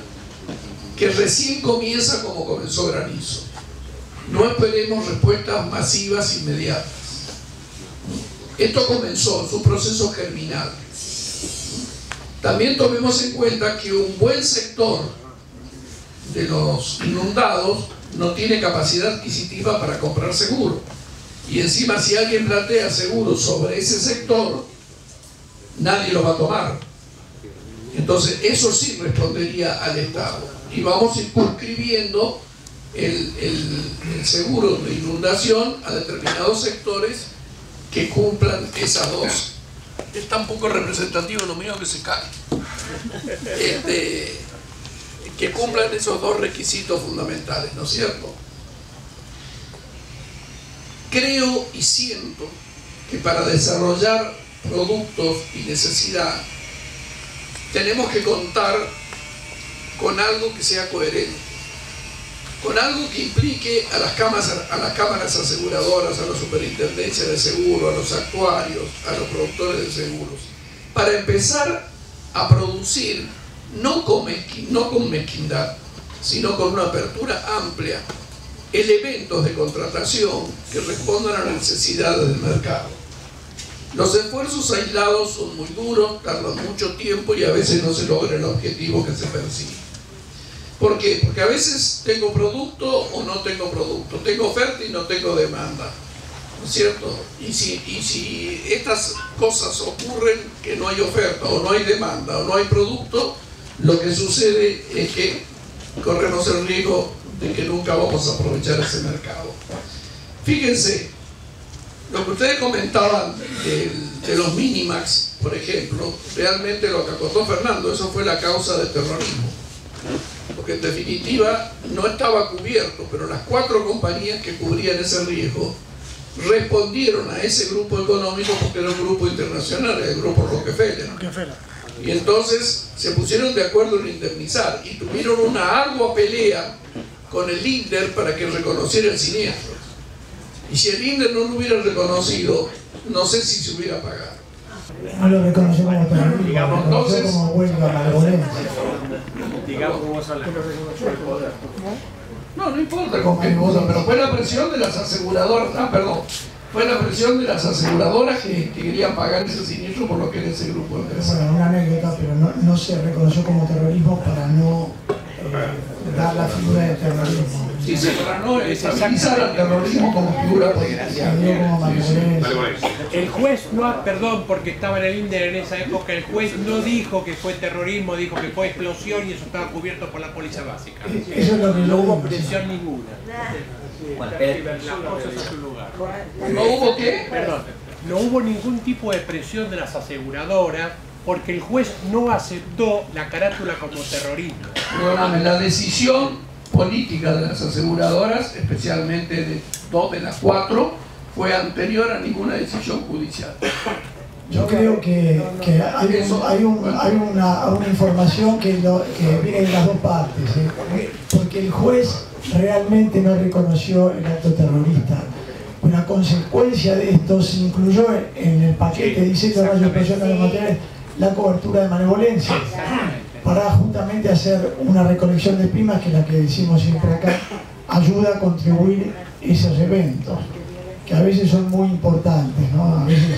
que recién comienza como comenzó granizo. No esperemos respuestas masivas inmediatas. Esto comenzó en su proceso germinal. También tomemos en cuenta que un buen sector de los inundados no tiene capacidad adquisitiva para comprar seguro. Y encima, si alguien plantea seguro sobre ese sector, nadie lo va a tomar. Entonces, eso sí respondería al Estado. Y vamos circunscribiendo el seguro de inundación a determinados sectores que cumplan esas dos. Es tan poco representativo lo mío que se cae. Que cumplan esos dos requisitos fundamentales, ¿no es cierto? Creo y siento que para desarrollar productos y necesidad tenemos que contar con algo que sea coherente, con algo que implique a las cámaras aseguradoras, a la superintendencia de seguro, a los actuarios, a los productores de seguros, para empezar a producir no con mezquindad, sino con una apertura amplia, elementos de contratación que respondan a las necesidades del mercado. Los esfuerzos aislados son muy duros, tardan mucho tiempo y a veces no se logra el objetivo que se persigue. ¿Por qué? Porque a veces tengo producto o no tengo producto, tengo oferta y no tengo demanda. ¿no es cierto? Y si estas cosas ocurren, que no hay oferta, o no hay demanda, o no hay producto, lo que sucede es que corremos el riesgo de que nunca vamos a aprovechar ese mercado. Fíjense, lo que ustedes comentaban de los Minimax, por ejemplo, realmente lo que acotó Fernando, eso fue la causa del terrorismo. Porque en definitiva no estaba cubierto, pero las 4 compañías que cubrían ese riesgo respondieron a ese grupo económico porque era un grupo internacional, el grupo Rockefeller. Y entonces se pusieron de acuerdo en indemnizar y tuvieron una ardua pelea con el INDER para que reconociera el siniestro. Y si el INDER no lo hubiera reconocido, no sé si se hubiera pagado. No lo reconoció como terrorismo, digamos, entonces, como huelga malevolencia. Digamos cómo son las cosas. No importa con qué cosa, pero fue la presión de las aseguradoras, fue la presión de las aseguradoras que querían pagar ese siniestro por lo que era ese grupo de empresas. Bueno, una anécdota, pero no se reconoció como terrorismo para no dar la figura de terrorismo. Sí, para no estabilizar al terrorismo como figura política. El juez no, perdón, porque estaba en el INDER en esa época, el juez no dijo que fue terrorismo, dijo que fue explosión y eso estaba cubierto por la póliza básica. Eso es lo que no hubo presión ninguna. Bueno, las cosas a su lugar. ¿No hubo qué? Perdón, no hubo ningún tipo de presión de las aseguradoras porque el juez no aceptó la carátula como terrorismo. Perdóname, la decisión política de las aseguradoras, especialmente de 2 de las 4, fue anterior a ninguna decisión judicial. Yo creo que hay una información que viene de las 2 partes, porque el juez realmente no reconoció el acto terrorista. Una consecuencia de esto se incluyó en el paquete diciendo la expresión de los materiales la cobertura de malevolencia para justamente hacer una recolección de primas, que es la que decimos siempre acá, ayuda a contribuir esos eventos, que a veces son muy importantes, ¿no? A veces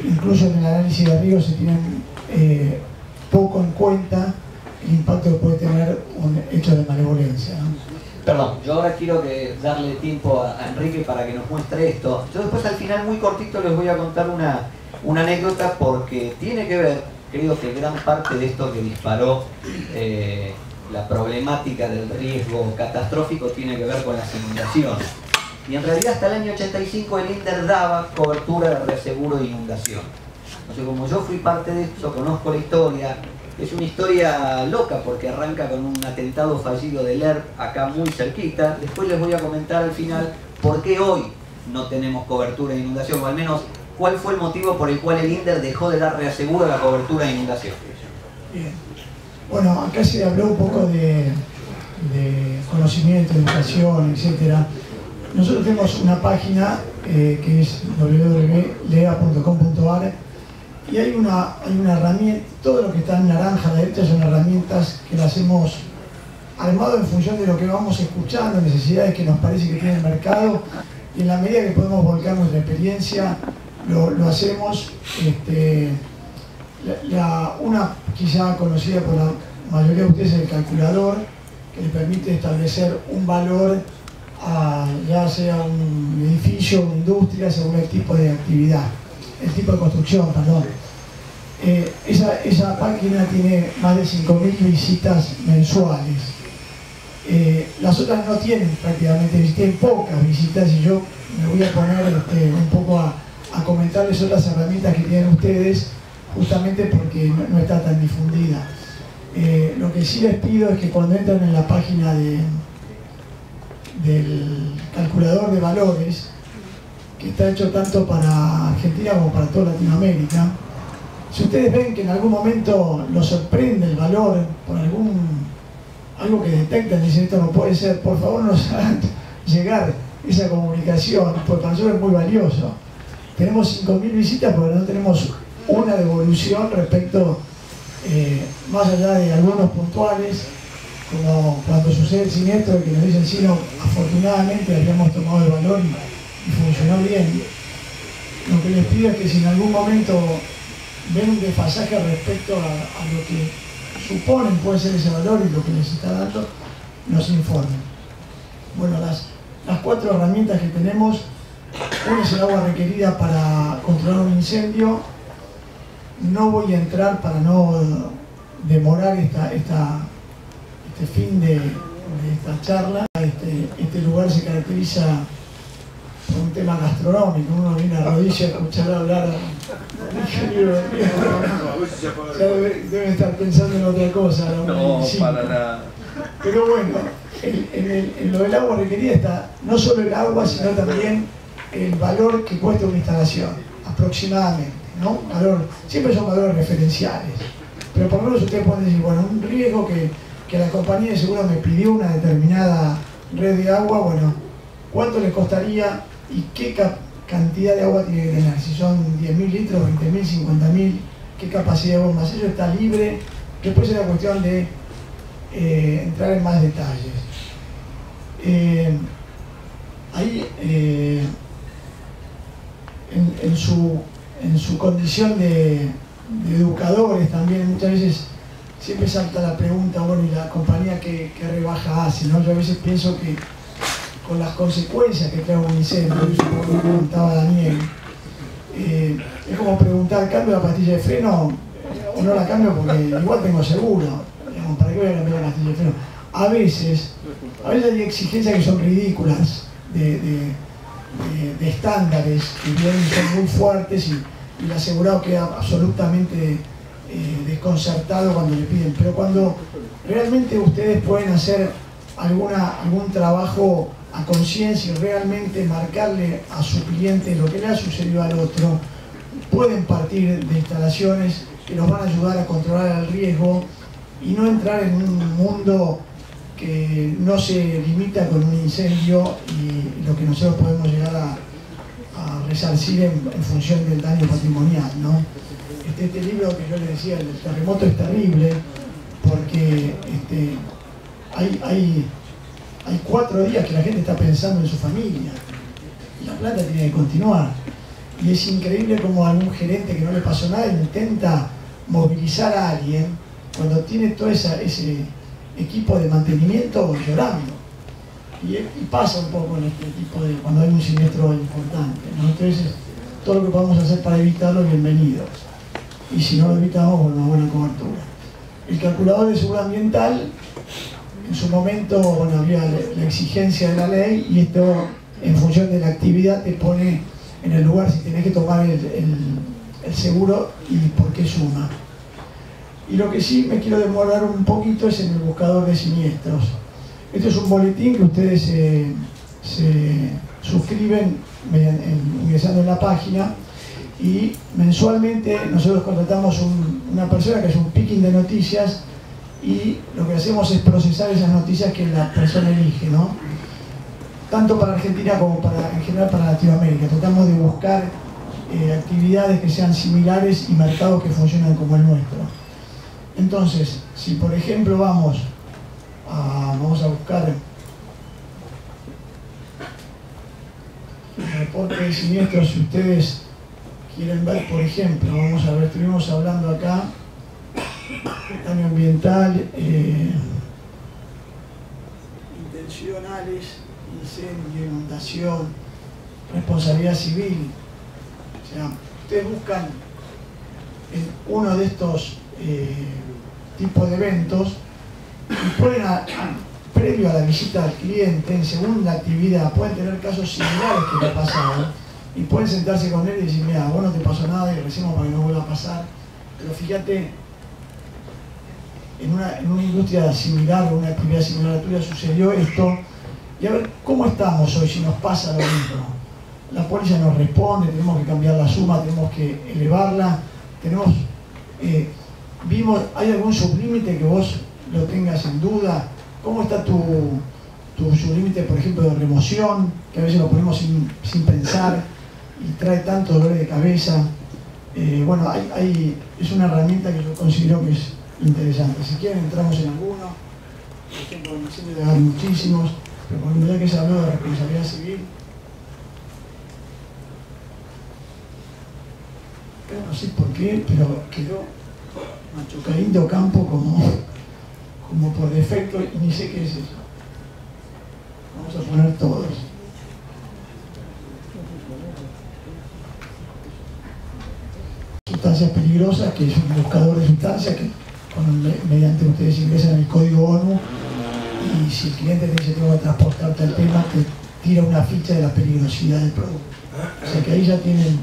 incluso en el análisis de riesgo se tienen poco en cuenta el impacto que puede tener un hecho de malevolencia, ¿no? Perdón, yo ahora quiero darle tiempo a Enrique para que nos muestre esto. Yo después al final muy cortito les voy a contar una anécdota porque tiene que ver, creo que gran parte de esto que disparó la problemática del riesgo catastrófico tiene que ver con las inundaciones. Y en realidad hasta el año 85 el INDER daba cobertura de reaseguro de inundación. Entonces, como yo fui parte de esto, conozco la historia. Es una historia loca porque arranca con un atentado fallido del ERP acá muy cerquita. Después les voy a comentar al final por qué hoy no tenemos cobertura de inundación, o al menos cuál fue el motivo por el cual el INDER dejó de dar reaseguro a la cobertura de inundación. Bien. Bueno, acá se habló un poco de conocimiento, educación, etcétera. Nosotros tenemos una página que es www.lea.com.ar y hay una herramienta, todo lo que está en naranja a la derecha son herramientas que las hemos armado en función de lo que vamos escuchando, necesidades que nos parece que tiene el mercado, y en la medida que podemos volcar nuestra experiencia lo hacemos. Una quizá conocida por la mayoría de ustedes es el calculador, que le permite establecer un valor ya sea un edificio, una industria, según el tipo de actividad, el tipo de construcción, perdón. Esa página tiene más de 5.000 visitas mensuales. Las otras no tienen prácticamente visitas, tienen pocas visitas, y yo me voy a poner un poco a comentarles otras herramientas que tienen ustedes, justamente porque no está tan difundida. Lo que sí les pido es que cuando entran en la página del calculador de valores, que está hecho tanto para Argentina como para toda Latinoamérica, si ustedes ven que en algún momento los sorprende el valor por algo que detectan y dicen esto no puede ser, por favor nos hagan llegar esa comunicación, porque para nosotros es muy valioso. Tenemos 5.000 visitas porque no tenemos una devolución respecto, más allá de algunos puntuales, como cuando sucede el siniestro, que nos dicen sí, no, afortunadamente habíamos tomado el valor y funcionó bien. Lo que les pido es que si en algún momento ven un desfasaje respecto a lo que suponen puede ser ese valor y lo que les está dando, nos informen. Bueno, las 4 herramientas que tenemos Una es el agua requerida para controlar un incendio. No voy a entrar para no demorar este fin de esta charla. Este lugar se caracteriza por un tema gastronómico. Uno viene a rodillas a escuchar hablar al ingeniero de riesgo. Deben estar pensando en otra cosa. No, para nada. Pero bueno, en lo del agua requerida está no solo el agua, sino también el valor que cuesta una instalación, aproximadamente, ¿no? Siempre son valores referenciales, pero por lo menos ustedes pueden decir, bueno, un riesgo que la compañía de seguro me pidió una determinada red de agua, bueno, ¿cuánto le costaría y qué cantidad de agua tiene que tener? Si son 10.000 litros, 20.000, 50.000, ¿qué capacidad de bombas? Eso está libre. Después es la cuestión de entrar en más detalles. Ahí, en su condición de educadores también, muchas veces siempre salta la pregunta, bueno, ¿y la compañía qué rebaja hace? ¿No? Yo a veces pienso que con las consecuencias que trae un incendio, eso como preguntaba Daniel, es como preguntar, ¿cambio la pastilla de freno o no la cambio porque igual tengo seguro? Digamos, ¿para qué voy a cambiar la pastilla de freno? A veces hay exigencias que son ridículas, de estándares que vienen, son muy fuertes y el asegurado queda absolutamente desconcertado cuando le piden. Pero cuando realmente ustedes pueden hacer algún trabajo a conciencia y realmente marcarle a su cliente lo que le ha sucedido al otro, pueden partir de instalaciones que nos van a ayudar a controlar el riesgo y no entrar en un mundo que no se limita con un incendio y lo que nosotros podemos llegar a resarcir en función del daño patrimonial, ¿no? Este libro que yo les decía, el terremoto, es terrible porque hay 4 días que la gente está pensando en su familia y la planta tiene que continuar. Y es increíble como algún gerente que no le pasó nada intenta movilizar a alguien cuando tiene todo ese equipo de mantenimiento llorando. Y pasa un poco en este tipo de, cuando hay un siniestro importante, ¿no? Entonces, todo lo que podamos hacer para evitarlo, bienvenido. Y si no lo evitamos, bueno, una buena cobertura. El calculador de seguridad ambiental, en su momento, bueno, había la exigencia de la ley y esto, en función de la actividad, te pone en el lugar si tenés que tomar el seguro y por qué suma. Y lo que sí me quiero demorar un poquito es en el buscador de siniestros. Este es un boletín que ustedes se suscriben ingresando en la página y mensualmente nosotros contratamos una persona que es un picking de noticias y lo que hacemos es procesar esas noticias que la persona elige, ¿no? Tanto para Argentina como en general para Latinoamérica. Tratamos de buscar actividades que sean similares y mercados que funcionan como el nuestro. Entonces, si por ejemplo vamos a buscar el reporte de siniestros, si ustedes quieren ver, por ejemplo, vamos a ver, estuvimos hablando acá, daño ambiental, intencionales, incendio, inundación, responsabilidad civil. O sea, ustedes buscan en uno de estos tipos de eventos y pueden, previo a la visita al cliente, en segunda actividad, pueden tener casos similares que le ha pasado y pueden sentarse con él y decir, mira, vos no te pasó nada y recemos para que no vuelva a pasar, pero fíjate, en una industria similar o una actividad similar a la tuya sucedió esto, y a ver cómo estamos hoy si nos pasa lo mismo. La póliza nos responde, tenemos que cambiar la suma, tenemos que elevarla, ¿hay algún sublímite que vos lo tengas en duda? ¿Cómo está tu sublímite, por ejemplo, de remoción, que a veces lo ponemos sin pensar y trae tanto dolor de cabeza? Bueno, es una herramienta que yo considero que es interesante. Si quieren entramos en alguno, por ejemplo, en incendio de gas muchísimos, pero cuando ya que se habló de responsabilidad civil, pero no sé por qué, pero quedó machucadito campo como por defecto y ni sé qué es eso. Vamos a poner todos. sustancias peligrosas, que es un buscador de sustancias que mediante ustedes ingresan el código ONU, y si el cliente te dice tengo que transportarte al tema, te tira una ficha de la peligrosidad del producto. O sea que ahí ya tienen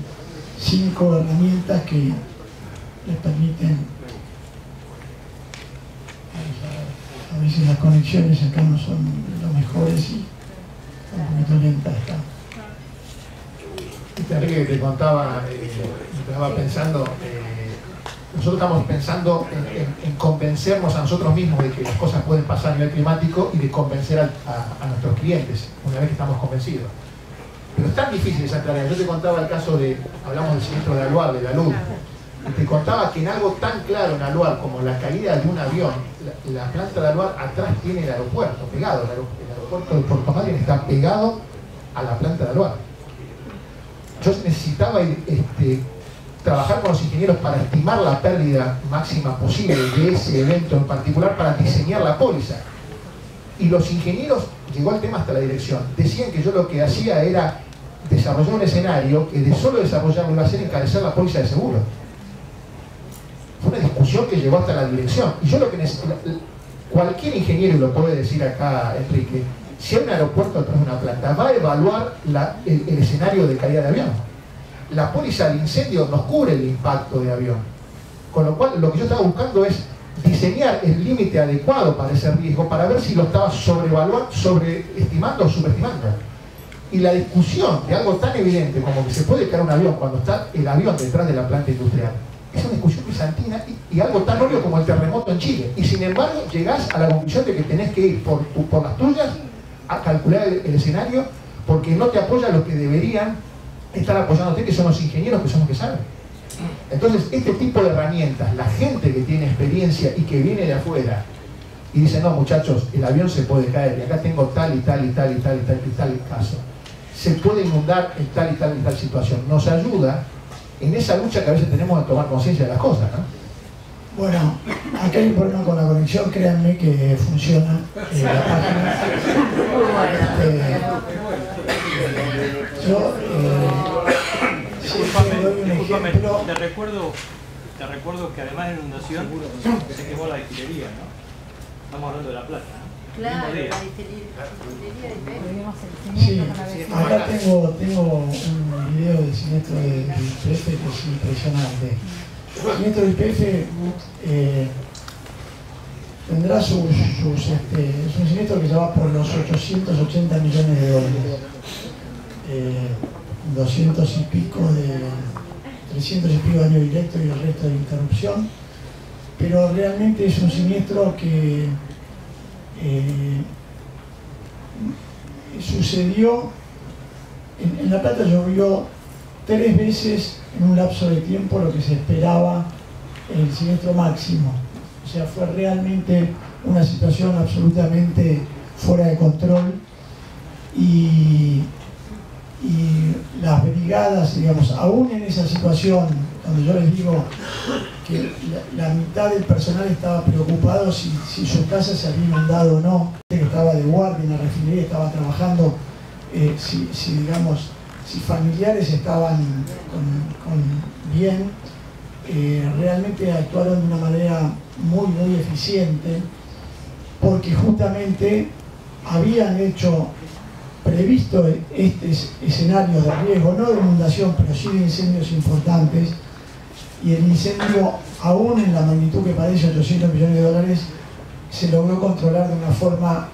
5 herramientas que les permiten. A veces las conexiones acá no son las mejores y un poquito lentas acá. Enrique, te contaba, estaba pensando, nosotros estamos pensando en convencernos a nosotros mismos de que las cosas pueden pasar a nivel climático y de convencer a nuestros clientes una vez que estamos convencidos. Pero es tan difícil esa tarea. Yo te contaba el caso hablamos del siniestro de Aluar, de la luz, y te contaba que en algo tan claro en Aluar como la caída de un avión, la planta de Aluar atrás tiene el aeropuerto pegado, el aeropuerto de Puerto Madryn está pegado a la planta de Aluar. Yo necesitaba trabajar con los ingenieros para estimar la pérdida máxima posible de ese evento en particular para diseñar la póliza. Y los ingenieros, llegó el tema hasta la dirección, decían que yo lo que hacía era desarrollar un escenario que de solo desarrollarlo iba a hacer encarecer la póliza de seguro. Fue una discusión que llegó hasta la dirección. Y yo lo que necesito, cualquier ingeniero, y lo puede decir acá Enrique, si hay un aeropuerto atrás de una planta, va a evaluar el escenario de caída de avión. La póliza de incendio nos cubre el impacto de avión. Con lo cual, lo que yo estaba buscando es diseñar el límite adecuado para ese riesgo, para ver si lo estaba sobreestimando o subestimando. Y la discusión de algo tan evidente como que se puede caer un avión cuando está el avión detrás de la planta industrial, es una discusión bizantina y algo tan obvio como el terremoto en Chile. Y sin embargo, llegás a la conclusión de que tenés que ir por las tuyas a calcular el escenario, porque no te apoya lo que deberían estar apoyándote, que son los ingenieros, que son los que saben. Entonces, este tipo de herramientas, la gente que tiene experiencia y que viene de afuera y dice, no muchachos, el avión se puede caer, y acá tengo tal y tal y tal y tal y tal y tal caso, se puede inundar en tal y tal y tal situación, nos ayuda en esa lucha que a veces tenemos de tomar conciencia de las cosas, ¿no? Bueno, acá hay un problema con la conexión, créanme que funciona la página. Yo siempre doy un ejemplo. Te recuerdo que además de inundación se quemó la destilería, ¿no? Estamos hablando de La Plata, ¿no? Claro, la Sí, acá tengo un video del siniestro del IPF que es impresionante. El siniestro del IPF tendrá es un siniestro que ya va por los 880 millones de dólares. 200 y pico 300 y pico de daño directo y el resto de interrupción. Pero realmente es un siniestro que sucedió en La Plata. Llovió 3 veces en un lapso de tiempo lo que se esperaba el siniestro máximo. O sea, fue realmente una situación absolutamente fuera de control y las brigadas, digamos, aún en esa situación, cuando yo les digo que la mitad del personal estaba preocupado si su casa se había inundado o no, que estaba de guardia en la refinería, estaba trabajando, si familiares estaban bien, realmente actuaron de una manera muy eficiente, porque justamente habían previsto escenarios de riesgo, no de inundación, pero sí de incendios importantes, y el incendio, aún en la magnitud que padece, 800 millones de dólares, se logró controlar de una forma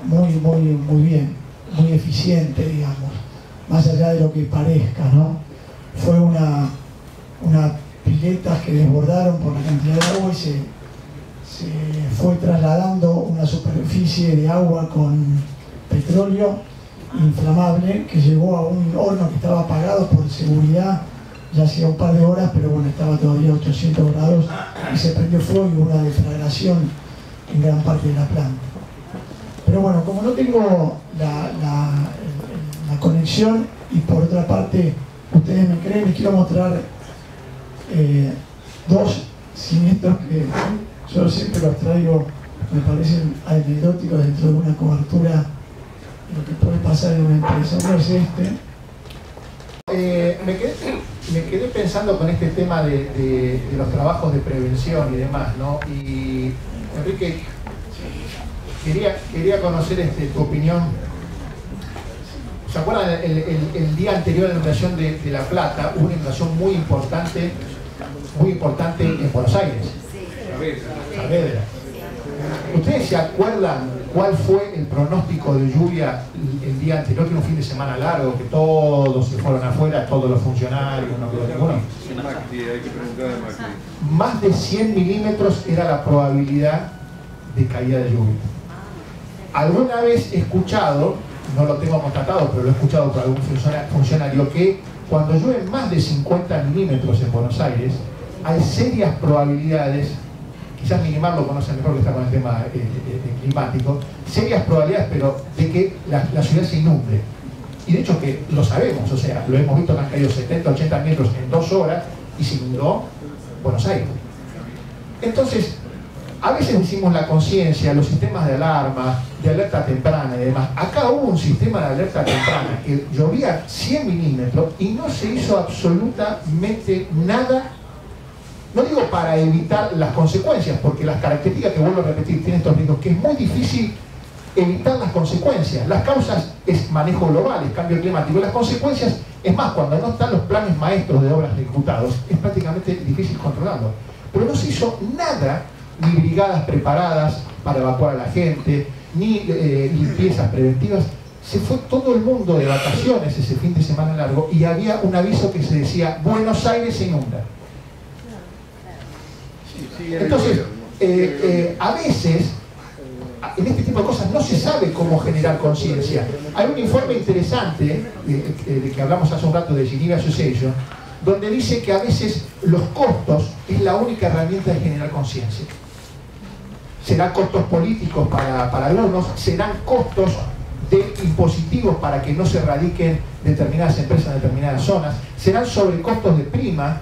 muy bien, muy eficiente, digamos, más allá de lo que parezca, ¿no? Fue una piletas que desbordaron por la cantidad de agua y se fue trasladando una superficie de agua con petróleo inflamable que llegó a un horno que estaba apagado por seguridad ya hacía un par de horas, pero bueno, estaba todavía a 800 grados y se prendió fuego y hubo una deflagración en gran parte de la planta. Pero bueno, como no tengo la conexión y por otra parte ustedes me creen, les quiero mostrar 2 siniestros que yo siempre los traigo, me parecen anecdóticos dentro de una cobertura de lo que puede pasar en una empresa. Uno es este. me quedé pensando con este tema de los trabajos de prevención y demás, ¿no? Y Enrique, quería conocer tu opinión. ¿Se acuerdan el día anterior a la inundación de La Plata? Hubo una inundación muy importante en Buenos Aires. Saavedra. ¿Ustedes se acuerdan cuál fue el pronóstico de lluvia el día anterior, que era un fin de semana largo, que todos se fueron afuera, todos los funcionarios, no quedó ninguno? Más de 100 milímetros era la probabilidad de caída de lluvia. Alguna vez he escuchado, no lo tengo constatado, pero lo he escuchado por algún funcionario, que cuando llueven más de 50 milímetros en Buenos Aires, hay serias probabilidades, quizás Minimar lo conoce mejor que está con el tema climático, serias probabilidades, pero de que la ciudad se inunde. Y de hecho que lo sabemos, o sea, lo hemos visto que han caído 70, 80 metros en 2 horas y se inundó Buenos Aires. Entonces, a veces decimos la conciencia, los sistemas de alarma, de alerta temprana y demás. Acá hubo un sistema de alerta temprana que llovía 100 milímetros y no se hizo absolutamente nada. No digo para evitar las consecuencias, porque las características que vuelvo a repetir tienen estos riesgos, que es muy difícil evitar las consecuencias. Las causas es manejo global, es cambio climático. Las consecuencias, es más, cuando no están los planes maestros de obras ejecutados, es prácticamente difícil controlarlo. Pero no se hizo nada, ni brigadas preparadas para evacuar a la gente, ni limpiezas preventivas. Se fue todo el mundo de vacaciones ese fin de semana largo y había un aviso que se decía: Buenos Aires se inunda. Entonces, a veces, en este tipo de cosas no se sabe cómo generar conciencia. Hay un informe interesante, de que hablamos hace un rato, de Geneva Association, donde dice que a veces los costos es la única herramienta de generar conciencia. Serán costos políticos para algunos, serán costos de impositivos para que no se radiquen determinadas empresas en determinadas zonas, serán sobrecostos de prima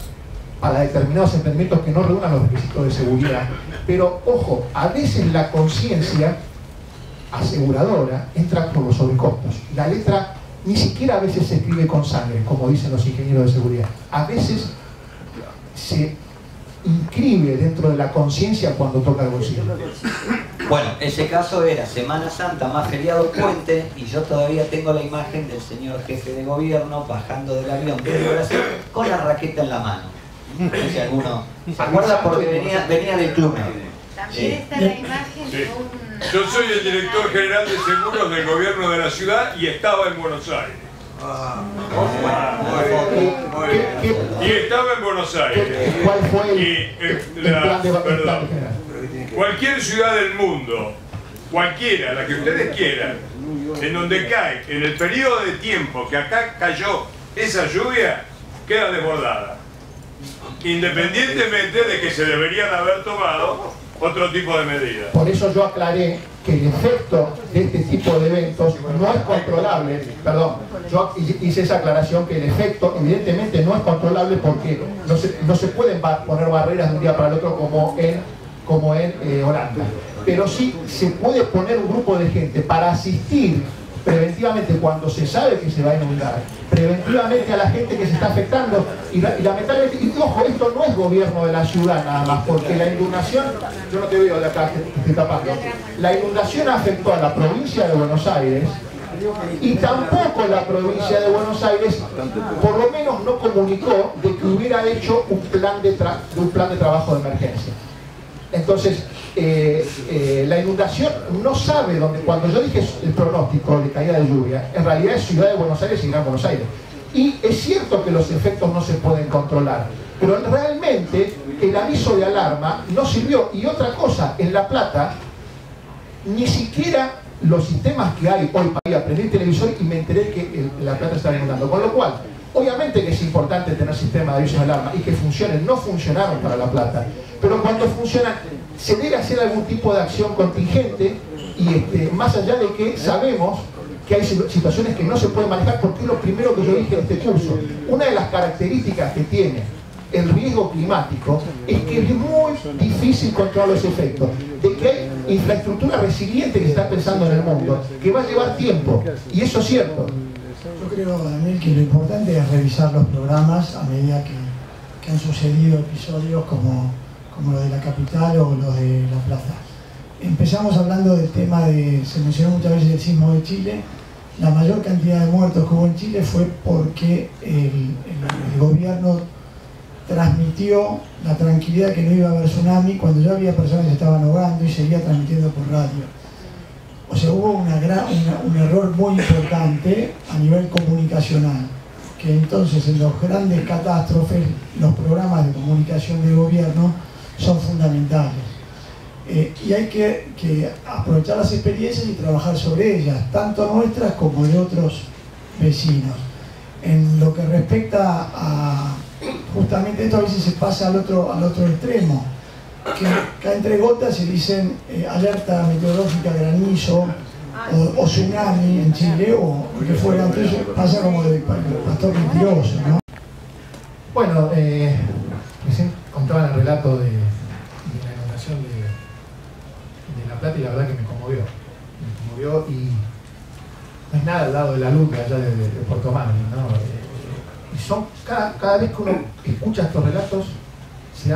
para determinados emprendimientos que no reúnan los requisitos de seguridad. Pero, ojo, a veces la conciencia aseguradora entra por los sobrecostos. La letra ni siquiera a veces se escribe con sangre, como dicen los ingenieros de seguridad. A veces se inscribe dentro de la conciencia cuando toca el bolsillo. Bueno, ese caso era Semana Santa más feriado puente, y yo todavía tengo la imagen del señor jefe de gobierno bajando del avión desde Brasil con la raqueta en la mano. No sé si alguno se acuerda, porque venía del club. También está la imagen de un... Yo soy el director general de seguros del gobierno de la ciudad y estaba en Buenos Aires. Y estaba en Buenos Aires. ¿Cuál fue perdón, cualquier ciudad del mundo, cualquiera, la que ustedes quieran, en donde cae, en el periodo de tiempo que acá cayó esa lluvia, queda desbordada, independientemente de que se deberían haber tomado otro tipo de medidas. Por eso yo aclaré que el efecto de este tipo de eventos no es controlable. Perdón, yo hice esa aclaración, que el efecto evidentemente no es controlable, porque no se pueden poner barreras de un día para el otro como en Holanda. Pero sí se puede poner un grupo de gente para asistir preventivamente cuando se sabe que se va a inundar, preventivamente a la gente que se está afectando, y lamentablemente, y ojo, esto no es gobierno de la ciudad nada más, porque la inundación, yo no te veo de acá, te estoy tapando, la inundación afectó a la provincia de Buenos Aires, y tampoco la provincia de Buenos Aires, por lo menos no comunicó de que hubiera hecho un plan de trabajo de emergencia. Entonces, la inundación no sabe dónde. Cuando yo dije el pronóstico de caída de lluvia, en realidad es Ciudad de Buenos Aires y Gran Buenos Aires. Y es cierto que los efectos no se pueden controlar, pero realmente el aviso de alarma no sirvió. Y otra cosa, en La Plata, ni siquiera los sistemas que hay hoy para ir a prender el televisor y me enteré que La Plata estaba inundando. Con lo cual, obviamente que es importante tener sistemas de aviso de alarma y que funcionen. No funcionaron para La Plata, pero cuando funcionan se debe hacer algún tipo de acción contingente, y más allá de que sabemos que hay situaciones que no se pueden manejar, porque es lo primero que yo dije en este curso. Una de las características que tiene el riesgo climático es que es muy difícil controlar los efectos, de que hay infraestructura resiliente que se está pensando en el mundo, que va a llevar tiempo, y eso es cierto. creo, Daniel, que lo importante es revisar los programas a medida que han sucedido episodios como lo de la capital o los de La Plata. Empezamos hablando del tema se mencionó muchas veces el sismo de Chile. La mayor cantidad de muertos que hubo en Chile fue porque el gobierno transmitió la tranquilidad que no iba a haber tsunami cuando ya había personas que se estaban ahogando y seguía transmitiendo por radio. O sea, hubo un error muy importante a nivel comunicacional, que entonces en los grandes catástrofes los programas de comunicación del gobierno son fundamentales. Y hay que aprovechar las experiencias y trabajar sobre ellas, tanto nuestras como de otros vecinos. En lo que respecta a justamente esto, a veces se pasa al otro extremo, que cae entre gotas se dicen alerta meteorológica, granizo o tsunami en Chile o lo que fuera. Entonces pasa como de pastor mentiroso, ¿no? Bueno, recién contaban el relato de la inundación de La Plata y la verdad que me conmovió y no es nada al lado de la luz allá de Puerto Madryn, ¿no? Y son, cada vez que uno escucha estos relatos se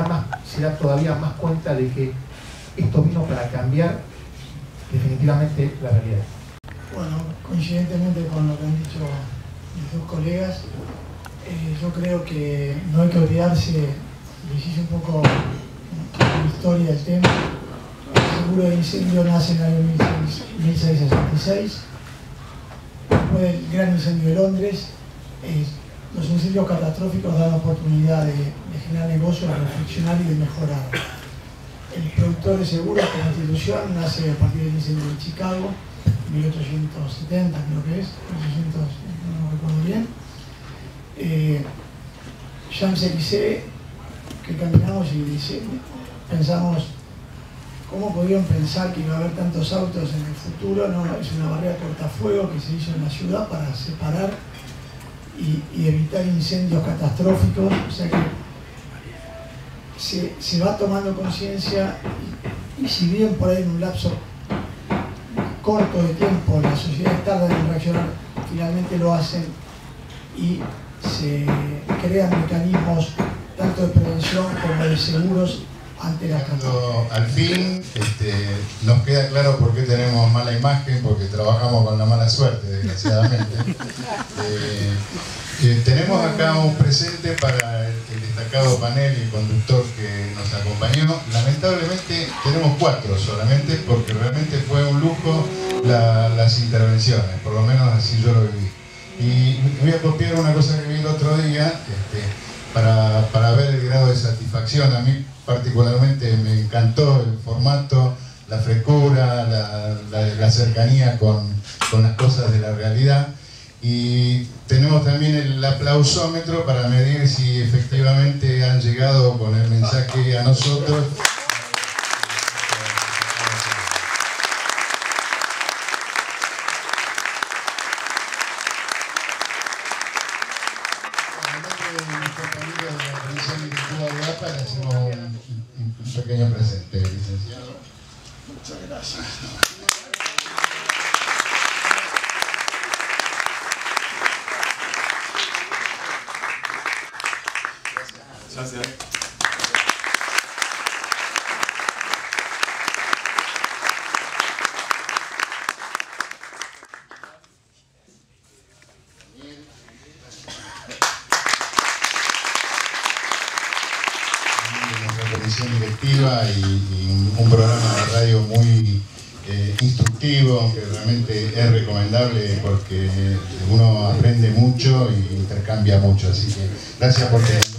da todavía más cuenta de que esto vino para cambiar definitivamente la realidad. Bueno, coincidentemente con lo que han dicho mis dos colegas, yo creo que no hay que olvidarse, les hice un poco la historia del tema. El seguro de incendio nace en el año 1666, después del gran incendio de Londres. Los incendios catastróficos dan la oportunidad de generar negocios, de reflexionar y de mejorar. El productor de seguros como institución nace a partir del incendio de Chicago, 1870 creo que es, 1800, no recuerdo bien. Champs-Élysées, que caminamos y pensamos cómo podían pensar que iba a haber tantos autos en el futuro. No, es una barrera cortafuegos que se hizo en la ciudad para separar y evitar incendios catastróficos. O sea que se va tomando conciencia y si bien por ahí en un lapso corto de tiempo las sociedades tardan en reaccionar, finalmente lo hacen y se crean mecanismos tanto de prevención como de seguros ante las catástrofes. Al fin nos queda claro por qué tenemos mala imagen, porque trabajamos con la mala suerte, desgraciadamente. Tenemos acá un presente para el destacado panel y conductor que nos acompañó. Lamentablemente tenemos 4 solamente, porque realmente fue un lujo las intervenciones, por lo menos así yo lo viví. Y voy a copiar una cosa que vi el otro día para ver el grado de satisfacción. A mí particularmente me encantó el formato, la frescura, la cercanía con las cosas de la realidad. Y tenemos también el aplausómetro para medir si efectivamente han llegado con el mensaje a nosotros. Le hacemos un pequeño presente, licenciado. Muchas gracias. Gracias. Directiva y un programa de radio muy instructivo, aunque realmente es recomendable porque uno aprende mucho y intercambia mucho, así que gracias por tener.